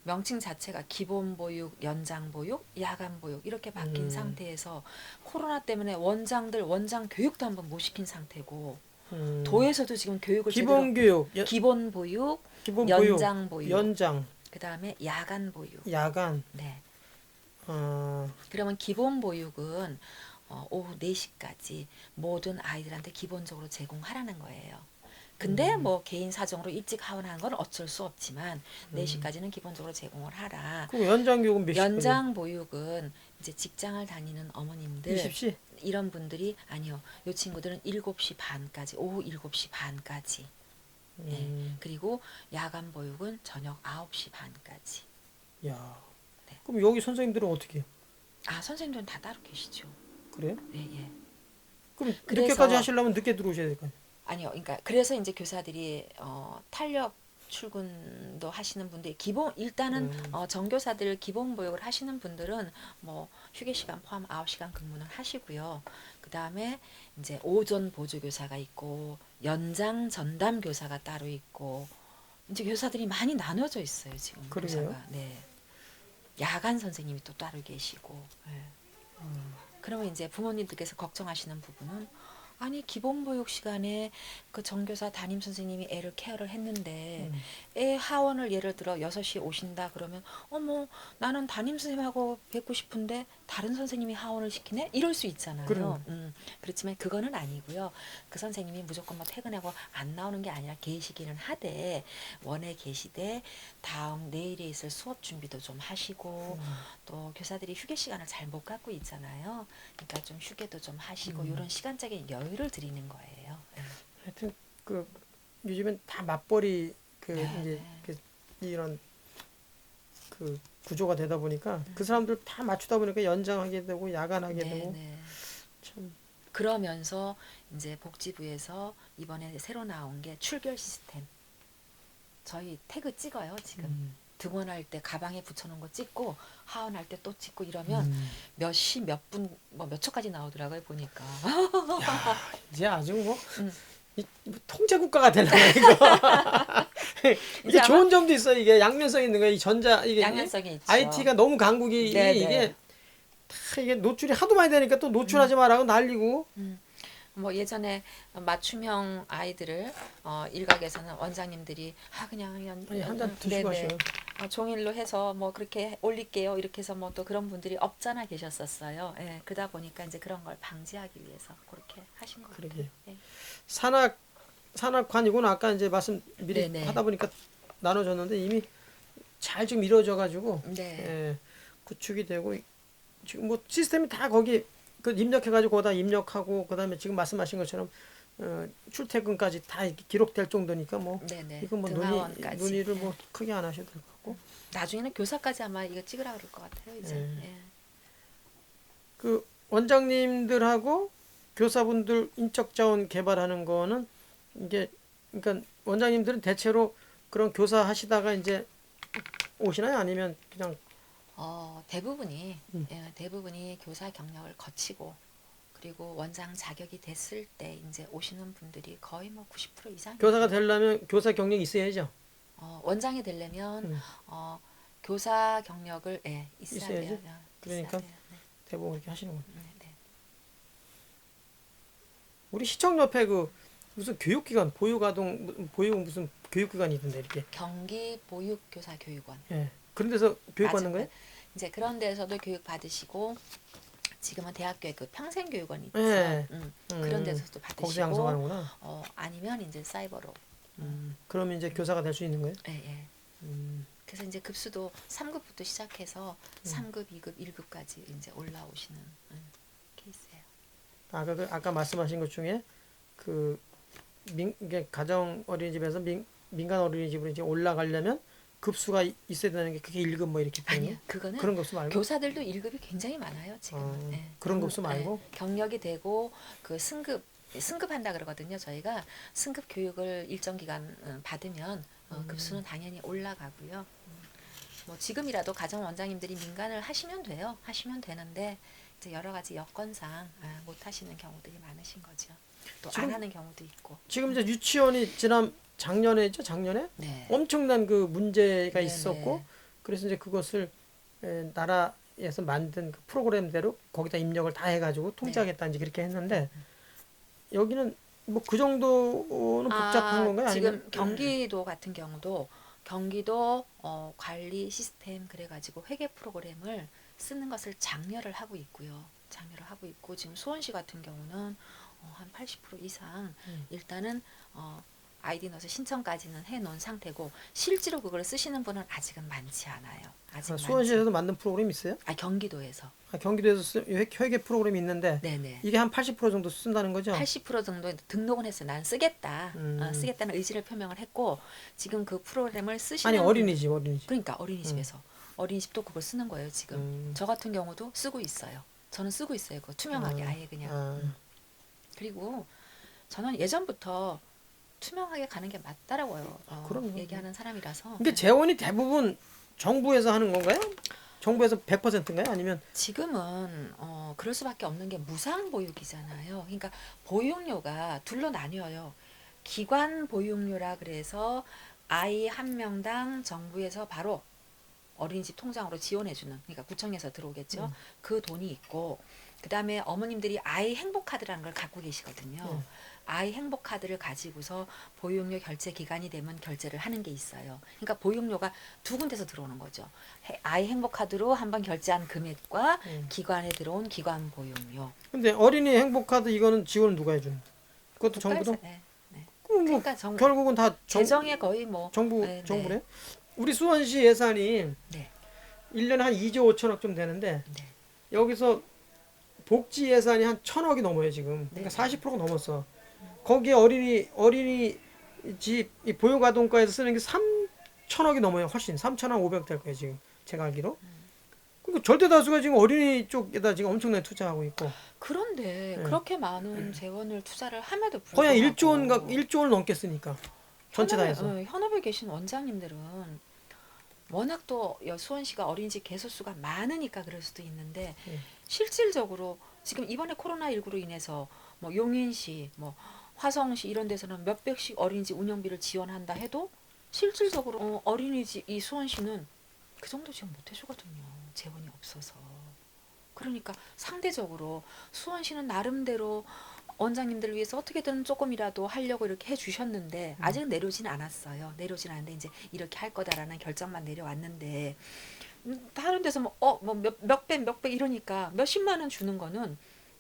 Speaker 2: 명칭 자체가 기본 보육, 연장 보육, 야간 보육 이렇게 바뀐 상태에서 코로나 때문에 원장 교육도 한번 못 시킨 상태고 도에서도 지금 교육을
Speaker 1: 기본 교육,
Speaker 2: 기본 보육,
Speaker 1: 기본
Speaker 2: 연장 보육,
Speaker 1: 연장,
Speaker 2: 그다음에 야간 보육.
Speaker 1: 야간.
Speaker 2: 네.
Speaker 1: 어,
Speaker 2: 그러면 기본 보육은 오후 4시까지 모든 아이들한테 기본적으로 제공하라는 거예요. 근데 뭐 개인 사정으로 일찍 하원하는 건 어쩔 수 없지만 4시까지는 기본적으로 제공을 하라.
Speaker 1: 그 연장 교육은 몇 시까지?
Speaker 2: 연장 보육은 이제 직장을 다니는 어머님들
Speaker 1: 20시?
Speaker 2: 이런 분들이 아니요. 요 친구들은 7시 반까지 오후 7시 반까지. 예. 그리고 야간 보육은 저녁 9시 반까지.
Speaker 1: 야.
Speaker 2: 네.
Speaker 1: 그럼 여기 선생님들은 어떻게 해요?
Speaker 2: 아, 선생님들은 다 따로 계시죠.
Speaker 1: 그래요?
Speaker 2: 예, 예.
Speaker 1: 그럼
Speaker 2: 그래서-
Speaker 1: 늦게까지 하시려면 늦게 들어오셔야 될 거 아니에요?
Speaker 2: 아니요. 그러니까 그래서 이제 교사들이 탄력 출근도 하시는 분들 기본 일단은 정교사들 기본 보육을 하시는 분들은 뭐 휴게 시간 포함 9시간 근무는 하시고요. 그다음에 이제 오전 보조 교사가 있고 연장 전담 교사가 따로 있고 이제 교사들이 많이 나눠져 있어요, 지금
Speaker 1: 그러게요.
Speaker 2: 교사가. 네. 야간 선생님이 또 따로 계시고. 네. 그러면 이제 부모님들께서 걱정하시는 부분은 아니 기본 보육 시간에 그 정교사 담임 선생님이 애를 케어를 했는데 애 하원을 예를 들어 6시에 오신다 그러면 어머 나는 담임 선생님하고 뵙고 싶은데 다른 선생님이 하원을 시키네 이럴 수 있잖아요.
Speaker 1: 그럼.
Speaker 2: 그렇지만 그거는 아니고요. 그 선생님이 무조건 뭐 퇴근하고 안 나오는 게 아니라 계시기는 하되 원에 계시되 다음 내일에 있을 수업 준비도 좀 하시고 또 교사들이 휴게 시간을 잘 못 갖고 있잖아요. 그러니까 좀 휴게도 좀 하시고 이런 시간적인 여유를 드리는 거예요.
Speaker 1: 하여튼 그 요즘엔 다 맞벌이 그
Speaker 2: 네,
Speaker 1: 이제
Speaker 2: 네.
Speaker 1: 그 이런 그 구조가 되다 보니까 그 사람들 다 맞추다 보니까 연장하게 되고 야간하게
Speaker 2: 네,
Speaker 1: 되고
Speaker 2: 네.
Speaker 1: 참.
Speaker 2: 그러면서 이제 복지부에서 이번에 새로 나온 게 출결 시스템. 저희 태그 찍어요, 지금. 등원할 때 가방에 붙여놓은 거 찍고 하원할 때 또 찍고 이러면 몇 시 몇 분 뭐 몇 초까지 나오더라고요 보니까.
Speaker 1: 이제 아주 뭐,
Speaker 2: 음.
Speaker 1: 뭐 통제 국가가 되려고 이거.
Speaker 2: 이제
Speaker 1: 이게
Speaker 2: 아마
Speaker 1: 좋은 점도 있어요. 이게 양면성이 있는 거예요. 이 전자 이게
Speaker 2: 양면성이 있죠.
Speaker 1: IT가 너무 강국이
Speaker 2: 네,
Speaker 1: 이게
Speaker 2: 네.
Speaker 1: 다 이게 노출이 하도 많이 되니까 또 노출하지 말라고 난리고.
Speaker 2: 뭐 예전에 맞춤형 아이들을 일각에서는 원장님들이 그냥
Speaker 1: 아니 한 잔 드시고
Speaker 2: 네네.
Speaker 1: 하셔요.
Speaker 2: 종일로 해서 뭐 그렇게 올릴게요 이렇게 해서 뭐 또 그런 분들이 없잖아 계셨었어요. 예, 그러다 보니까 이제 그런 걸 방지하기 위해서 그렇게 하신 것 같아요.
Speaker 1: 그러게요.
Speaker 2: 예.
Speaker 1: 산악관이고는 아까 이제 말씀 미리
Speaker 2: 네네.
Speaker 1: 하다 보니까 나눠줬는데 이미 잘 지금 이루어져 가지고
Speaker 2: 네.
Speaker 1: 예, 구축이 되고 지금 뭐 시스템이 다 거기 그 입력해 가지고 거기다 입력하고 그다음에 지금 말씀하신 것처럼 출퇴근까지 다 이렇게 기록될 정도니까 뭐
Speaker 2: 네네.
Speaker 1: 이건 뭐
Speaker 2: 등하원까지.
Speaker 1: 논의를
Speaker 2: 예.
Speaker 1: 뭐 크게 안 하셔도 될 것 같고
Speaker 2: 나중에는 교사까지 아마 이거 찍으라 그럴 것 같아요 이제.
Speaker 1: 예.
Speaker 2: 예.
Speaker 1: 그 원장님들하고 교사분들 인적 자원 개발하는 거는 이게 그러니까 원장님들은 대체로 그런 교사 하시다가 이제 오시나요? 아니면 그냥
Speaker 2: 대부분이 교사 경력을 거치고 그리고 원장 자격이 됐을 때 이제 오시는 분들이 거의 뭐 90% 이상이에요.
Speaker 1: 교사가 되려면 교사 경력이 있어야죠.
Speaker 2: 원장이 되려면
Speaker 1: 음.
Speaker 2: 교사 경력을 있어야
Speaker 1: 있어야지.
Speaker 2: 돼요.
Speaker 1: 그러니까
Speaker 2: 있어야 돼요. 네.
Speaker 1: 대부분 그렇게 하시는군.
Speaker 2: 네.
Speaker 1: 우리 시청 옆에 그 무슨 교육기관 보육아동 보육 무슨 교육기관이 있던데 이렇게.
Speaker 2: 경기 보육교사교육원.
Speaker 1: 예. 그런 데서 교육받는
Speaker 2: 맞아요.
Speaker 1: 거예요?
Speaker 2: 이제 그런 데서도 교육 받으시고 지금은 대학교에 그 평생교육원이 있죠.
Speaker 1: 예.
Speaker 2: 그런 데서도
Speaker 1: 거기서
Speaker 2: 받으시고
Speaker 1: 양성하는구나.
Speaker 2: 아니면 이제 사이버로.
Speaker 1: 그러면 이제 교사가 될 수 있는 거예요?
Speaker 2: 예, 예. 그래서 이제 급수도 3급부터 시작해서 3급, 2급, 1급까지 이제 올라오시는 케이스예요.
Speaker 1: 아까 말씀하신 것 중에 그 이게 가정 어린이집에서 민간 어린이집으로 이제 올라가려면 급수가 있어야 되는 게 그게 1급 뭐 이렇게 되는
Speaker 2: 아니요, 그거는
Speaker 1: 그런 급수 말고
Speaker 2: 교사들도 1급이 굉장히 많아요 지금은. 예.
Speaker 1: 그런 급수 말고
Speaker 2: 경력이 되고 그 승급한다 그러거든요. 저희가 승급 교육을 일정 기간 받으면 급수는 당연히 올라가고요. 뭐 지금이라도 가정 원장님들이 민간을 하시면 돼요. 하시면 되는데 이제 여러 가지 여건상 못 하시는 경우들이 많으신 거죠. 또 안
Speaker 1: 지금-
Speaker 2: 하는 경우도 있고.
Speaker 1: 지금 이제 유치원이 작년에죠? 작년에
Speaker 2: 네.
Speaker 1: 엄청난 그 문제가
Speaker 2: 네네.
Speaker 1: 있었고 그래서 이제 그것을 나라에서 만든 그 프로그램대로 거기다 입력을 다 해가지고 통제하겠다 이제 그렇게 했는데 여기는 뭐 그 정도는 복잡한 건가요?
Speaker 2: 지금
Speaker 1: 아니면
Speaker 2: 경기도 같은 경우도 경기도 관리 시스템 그래가지고 회계 프로그램을 쓰는 것을 장려를 하고 있고요. 장려를 하고 있고 지금 수원시 같은 경우는 한 80% 이상 일단은 아이디 넣어서 신청까지는 해놓은 상태고 실제로 그걸 쓰시는 분은 아직은 많지 않아요. 아직
Speaker 1: 수원시에서도 만든 프로그램이 있어요?
Speaker 2: 경기도에서.
Speaker 1: 경기도에서 회계 프로그램이 있는데
Speaker 2: 네네.
Speaker 1: 이게 한 80% 정도 쓴다는 거죠?
Speaker 2: 80% 정도 등록은 했어요. 난 쓰겠다. 쓰겠다는 의지를 표명을 했고 지금 그 프로그램을 쓰시는
Speaker 1: 아니 어린이집.
Speaker 2: 그러니까 어린이집에서 어린이집도 그걸 쓰는 거예요. 지금 저 같은 경우도 쓰고 있어요. 저는 쓰고 있어요. 그거 투명하게 아예 그냥. 그리고 저는 예전부터 투명하게 가는 게 맞다라고요.
Speaker 1: 그럼요.
Speaker 2: 얘기하는 사람이라서.
Speaker 1: 근데 재원이 대부분 정부에서 하는 건가요? 정부에서 100%인가요? 아니면
Speaker 2: 지금은 그럴 수밖에 없는 게 무상 보육이잖아요. 그러니까 보육료가 둘로 나뉘어요. 기관 보육료라 그래서 아이 한 명당 정부에서 바로 어린이집 통장으로 지원해주는, 그러니까 구청에서 들어오겠죠. 그 돈이 있고, 그 다음에 어머님들이 아이 행복카드라는 걸 갖고 계시거든요. 아이 행복카드를 가지고서 보육료 결제 기간이 되면 결제를 하는 게 있어요. 그러니까 보육료가 두 군데서 들어오는 거죠. 아이 행복카드로 한번 결제한 금액과 기관에 들어온 기관 보육료.
Speaker 1: 근데 어린이 행복카드 이거는 지원을 누가 해주는? 그것도 정부도?
Speaker 2: 네, 네.
Speaker 1: 그럼 뭐
Speaker 2: 그러니까
Speaker 1: 결국은 다
Speaker 2: 재정에 거의 뭐 네,
Speaker 1: 정부네.
Speaker 2: 네.
Speaker 1: 우리 수원시 예산이
Speaker 2: 네.
Speaker 1: 1년에 한 2조 5천억 좀 되는데
Speaker 2: 네.
Speaker 1: 여기서 복지 예산이 한 1,000억이 넘어요 지금. 그러니까
Speaker 2: 네.
Speaker 1: 40%가 넘었어. 거기에 어린이집 이 보육아동과에서 쓰는 게 3천억이 넘어요. 훨씬 3,500 될 거예요 지금 제가 알기로. 그리고 절대 다수가 지금 어린이 쪽에다 지금 엄청나게 투자하고 있고.
Speaker 2: 그런데
Speaker 1: 네.
Speaker 2: 그렇게 많은 재원을 투자를 함에도
Speaker 1: 거의 한
Speaker 2: 불구하고
Speaker 1: 1조를 넘게 쓰니까 전체 다 해서.
Speaker 2: 현업에 계신 원장님들은 워낙 또 수원시가 어린이집 개소수가 많으니까 그럴 수도 있는데 실질적으로 지금 이번에 코로나19로 인해서 뭐 용인시, 뭐 화성시 이런 데서는 몇백씩 어린이집 운영비를 지원한다 해도 실질적으로 어린이집 이 수원시는 그 정도 지원 못 해주거든요. 재원이 없어서. 그러니까 상대적으로 수원시는 나름대로 원장님들을 위해서 어떻게든 조금이라도 하려고 이렇게 해주셨는데 아직 내려오진 않았어요. 내려오진 않았는데 이제 이렇게 할 거다라는 결정만 내려왔는데 다른 데서 몇 배 이러니까 몇십만 원 주는 거는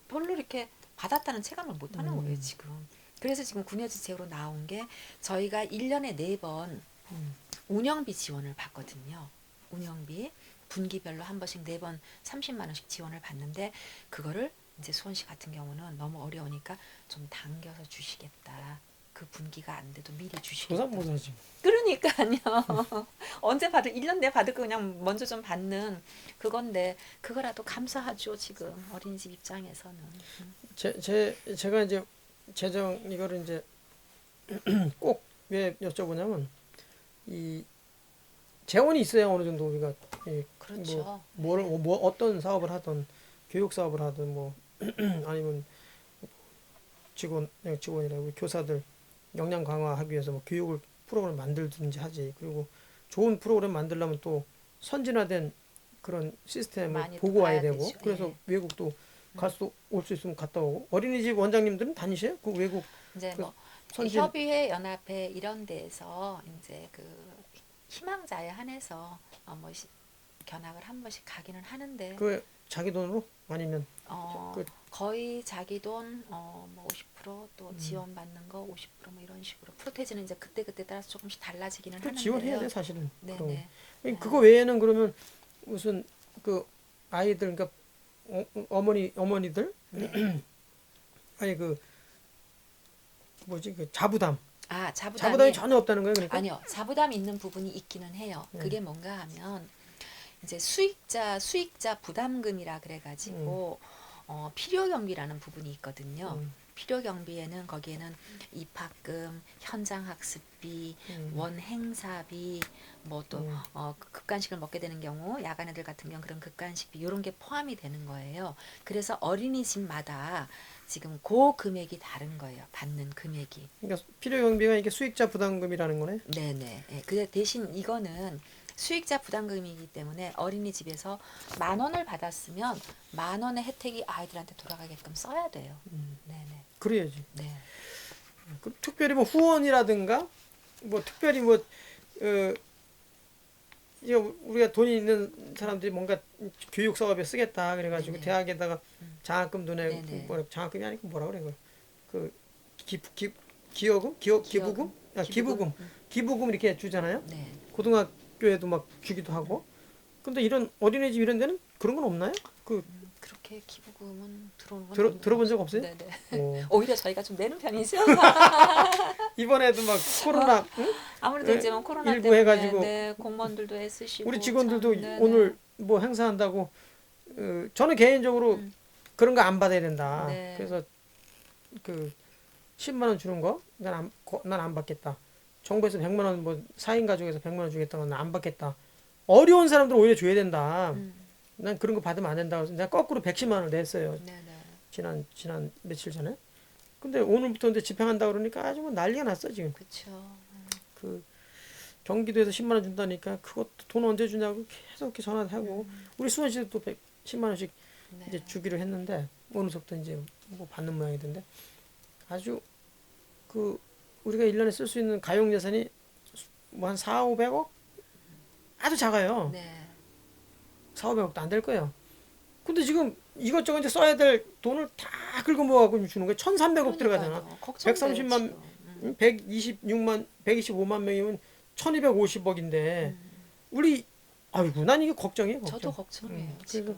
Speaker 2: 별로 이렇게 받았다는 체감을 못 하는 거예요 지금. 그래서 지금 군여지책으로 나온 게 저희가 1년에 4번 운영비 지원을 받거든요. 운영비 분기별로 한 번씩 4번 30만 원씩 지원을 받는데 그거를 이제 수원시 같은 경우는 너무 어려우니까 좀 당겨서 주시겠다. 그 분기가 안 돼도 미리 주시겠다.
Speaker 1: 조삼모사지.
Speaker 2: 그러니까요. 언제 받을 1년 내 받을 거 그냥 먼저 좀 받는 그건데 그거라도 감사하죠 지금 어린이집 입장에서는.
Speaker 1: 제가 이제 재정 이거를 이제 꼭 왜 여쭤보냐면 이 재원이 있어야 어느 정도 우리가
Speaker 2: 그렇죠.
Speaker 1: 뭐 어떤 사업을 하든 교육 사업을 하든 뭐 아니면 직원이라 우리 교사들 역량 강화하기 위해서 뭐 교육을 프로그램 만들든지 하지. 그리고 좋은 프로그램 만들려면 또 선진화된 그런 시스템을 보고 와야 되고.
Speaker 2: 되죠.
Speaker 1: 그래서
Speaker 2: 예.
Speaker 1: 외국도 올 수 있으면 갔다 오고. 어린이집 원장님들은 다니세요? 그 외국
Speaker 2: 이제
Speaker 1: 그
Speaker 2: 뭐
Speaker 1: 선진
Speaker 2: 협의회 연합회 이런 데에서 이제 그 희망자에 한해서 견학을 한 번씩 가기는 하는데
Speaker 1: 그 자기 돈으로 아니면 그
Speaker 2: 거의 자기 돈 뭐 50%또 지원받는 거 50%뭐 이런 식으로 프로테지는 이제 그때 따라서 조금씩 달라지기는
Speaker 1: 그
Speaker 2: 하는데요.
Speaker 1: 지원해야 돼 사실은.
Speaker 2: 네네.
Speaker 1: 그거 외에는 그러면 무슨 그 아이들 그러니까 어머니들 아니 그 뭐지 그 자부담이
Speaker 2: 자부담이
Speaker 1: 전혀 없다는 거예요 그러니까.
Speaker 2: 아니요. 자부담이 있는 부분이 있기는 해요. 그게 뭔가 하면 이제 수익자 부담금이라 그래가지고 필요 경비라는 부분이 있거든요. 필요 경비에는 거기에는 입학금, 현장 학습비, 원 행사비, 뭐 또 급간식을 먹게 되는 경우 야간 애들 같은 경우 그런 급간식비 이런 게 포함이 되는 거예요. 그래서 어린이집마다 지금 그 금액이 다른 거예요. 받는 금액이.
Speaker 1: 그러니까 필요 경비가 이게 수익자 부담금이라는 거네.
Speaker 2: 네네. 예, 그 대신 이거는 수익자 부담금이기 때문에 어린이집에서 10,000원을 받았으면 10,000원의 혜택이 아이들한테 돌아가게끔 써야 돼요. 네네.
Speaker 1: 그래야지.
Speaker 2: 네.
Speaker 1: 그 특별히 뭐 후원이라든가 뭐 특별히 뭐 이제 우리가 돈이 있는 사람들이 뭔가 교육 사업에 쓰겠다 그래가지고
Speaker 2: 네네.
Speaker 1: 대학에다가 장학금도 내고
Speaker 2: 네네.
Speaker 1: 장학금이 아니고 뭐라 그래 그걸 그 기여금 기부금 기부금 이렇게 주잖아요.
Speaker 2: 네.
Speaker 1: 고등학교에도 막 주기도 하고. 근데 이런 어린이집 이런 데는 그런 건 없나요?
Speaker 2: 그렇게 기부금은 들어오는 건
Speaker 1: 들어본 적 없어요?
Speaker 2: 네네.
Speaker 1: 어.
Speaker 2: 오히려 저희가 좀 내는 편이죠.
Speaker 1: 이번에도 막 코로나
Speaker 2: 아무래도 이제 뭐 코로나
Speaker 1: 일부
Speaker 2: 때문에
Speaker 1: 해가지고
Speaker 2: 네, 공무원들도 애쓰시고
Speaker 1: 우리 직원들도
Speaker 2: 참, 네네.
Speaker 1: 오늘 뭐 행사한다고 저는 개인적으로 그런 거 안 받아야 된다.
Speaker 2: 네.
Speaker 1: 그래서 그 10만 원 주는 거 난 안 받겠다. 정부에서 100만 원 뭐 4인 가족에서 100만 원 주겠다는 건 안 받겠다. 어려운 사람들 오히려 줘야 된다. 난 그런 거 받으면 안 된다. 그래서 내가 거꾸로 110만 원을 냈어요.
Speaker 2: 네네.
Speaker 1: 지난 며칠 전에. 근데 오늘부터 이제 집행한다 그러니까 아주 뭐 난리가 났어 지금.
Speaker 2: 그렇죠.
Speaker 1: 그 경기도에서 10만 원 준다니까 그것도 돈 언제 주냐고 계속 이렇게 전화하고 우리 수원시도 또 110만 원씩
Speaker 2: 네.
Speaker 1: 이제 주기로 했는데 오늘부터 이제 뭐 받는 모양이던데 아주 그 우리가 1년에 쓸 수 있는 가용 예산이 뭐 한 4, 500억? 아주 작아요.
Speaker 2: 네.
Speaker 1: 4, 500억도 안 될 거예요. 근데 지금 이것저것 이제 써야 될 돈을 다 긁어 모아가지고 주는 거예요. 1,300억 들어가잖아. 130만, 125만 명이면 1,250억인데 우리 아이고 난 이게 걱정이에요. 걱정.
Speaker 2: 저도 걱정이에요.
Speaker 1: 그래서
Speaker 2: 지금.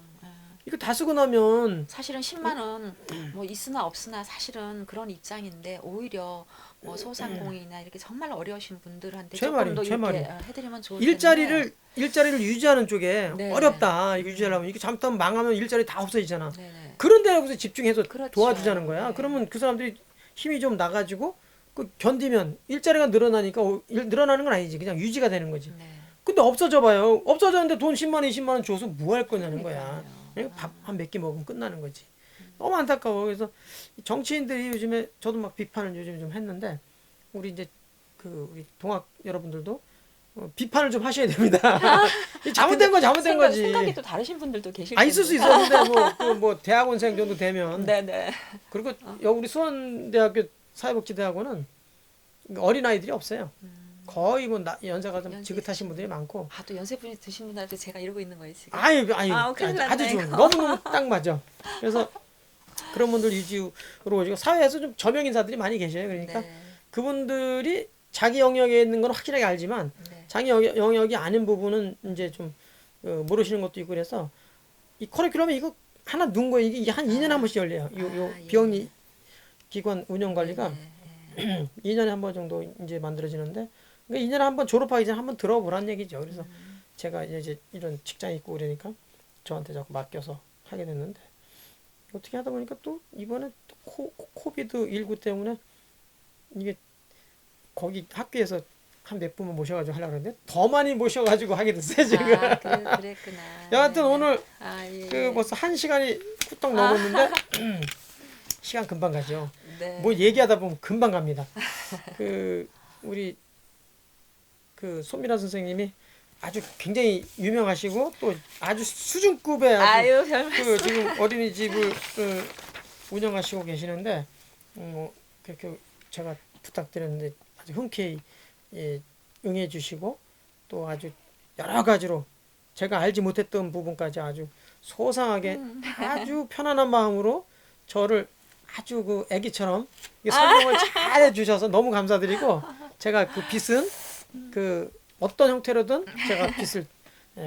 Speaker 1: 이거 다 쓰고 나면
Speaker 2: 사실은 10만 원 뭐 있으나 없으나 사실은 그런 입장인데 오히려 뭐 소상공인이나 이렇게 정말 어려우신 분들한테
Speaker 1: 제
Speaker 2: 조금
Speaker 1: 말이에요,
Speaker 2: 더
Speaker 1: 제
Speaker 2: 이렇게
Speaker 1: 말이에요.
Speaker 2: 해드리면 좋을
Speaker 1: 일자리를 유지하는 쪽에
Speaker 2: 네.
Speaker 1: 어렵다. 이거 유지하려면 이게 잘못하면 망하면 일자리 다 없어지잖아.
Speaker 2: 텐데. 네네.
Speaker 1: 그런 데서 집중해서
Speaker 2: 그렇죠.
Speaker 1: 도와주자는 거야.
Speaker 2: 네.
Speaker 1: 그러면 그 사람들이 힘이 좀 나가지고 그 견디면 일자리가 늘어나니까 늘어나는 건 아니지. 그냥 유지가 되는 거지.
Speaker 2: 네.
Speaker 1: 근데 없어져 봐요. 없어졌는데 돈 10만 원, 20만 원 줘서 뭐 할 거냐는 거야.
Speaker 2: 그러니까요.
Speaker 1: 밥 한 몇 끼 먹으면 끝나는 거지. 너무 안타까워. 그래서 정치인들이 요즘에 저도 막 비판을 요즘 좀 했는데 우리 이제 그 우리 동학 여러분들도 비판을 좀 하셔야 됩니다. 이 잘못된 건 잘못된 거지.
Speaker 2: 생각이 또 다르신 분들도 계실
Speaker 1: 아 있을 수 있었는데 뭐 대학원생 정도 되면
Speaker 2: 네네.
Speaker 1: 그리고 여기 우리 수원대학교 사회복지대학원은 어린 아이들이 없어요. 거의 뭐 연세가 좀
Speaker 2: 연세
Speaker 1: 지긋하신 분들이 많고.
Speaker 2: 아, 또 연세분이 드신 분한테 제가 이러고 있는 거예요 지금.
Speaker 1: 아유
Speaker 2: 큰일 났네,
Speaker 1: 아주 좋은
Speaker 2: 이거.
Speaker 1: 너무너무 딱 맞아. 그래서 그런 분들 위주로 오시고 사회에서 좀 저명 인사들이 많이 계셔요. 그러니까
Speaker 2: 네.
Speaker 1: 그분들이 자기 영역에 있는 건 확실하게 알지만
Speaker 2: 네.
Speaker 1: 자기 영역이 아닌 부분은 이제 좀 모르시는 것도 있고 그래서 이 커리큘럼에 이거 하나 넣은 거예요. 이게 한 2년에 한 번씩 열려요. 요
Speaker 2: 예.
Speaker 1: 비영리 기관 운영 관리가
Speaker 2: 네.
Speaker 1: 2년에 한 번 정도 이제 만들어지는데 그러니까 2년에 한 번 졸업하기 전에 한 번 들어보라는 얘기죠. 그래서 제가 이제 이런 직장 있고 그러니까 저한테 자꾸 맡겨서 하게 됐는데 어떻게 하다 보니까 또 이번에 또 코비드 19 때문에 이게 거기 학교에서 한 몇 분만 모셔가지고 하려고 했는데 더 많이 모셔가지고 하게 됐어요 지금.
Speaker 2: 아, 그랬구나.
Speaker 1: 여하튼
Speaker 2: 네.
Speaker 1: 오늘
Speaker 2: 아, 예.
Speaker 1: 그 벌써 1시간이 훌떡 넘었는데 시간 금방 가죠.
Speaker 2: 네.
Speaker 1: 뭐 얘기하다 보면 금방 갑니다. 그 우리 그 손미라 선생님이 아주 굉장히 유명하시고 또 아주 수준급의
Speaker 2: 아유, 별
Speaker 1: 그 지금 어린이집을 운영하시고 계시는데 그렇게 제가 부탁드렸는데 아주 흔쾌히 응해 주시고 또 아주 여러 가지로 제가 알지 못했던 부분까지 아주 소상하게 아주 편안한 마음으로 저를 아주 그 아기처럼 설명을 잘 해주셔서 너무 감사드리고 제가 그 빚은 그 어떤 형태로든 제가 빚을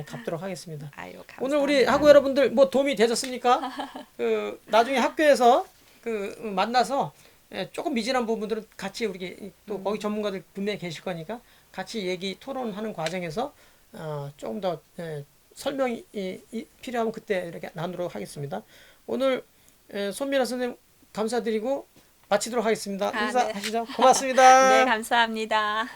Speaker 1: 갚도록 하겠습니다.
Speaker 2: 아유, 감사합니다.
Speaker 1: 오늘 우리 학우 여러분들 뭐 도움이 되셨습니까? 그 나중에 학교에서 그 만나서 조금 미진한 부분들은 같이 우리 또 거기 전문가들 분명히 계실 거니까 같이 얘기 토론하는 과정에서 조금 더 설명이 필요하면 그때 이렇게 나누도록 하겠습니다. 오늘 손미라 선생님 감사드리고 마치도록 하겠습니다.
Speaker 2: 네.
Speaker 1: 인사하시죠. 고맙습니다.
Speaker 2: 네, 감사합니다.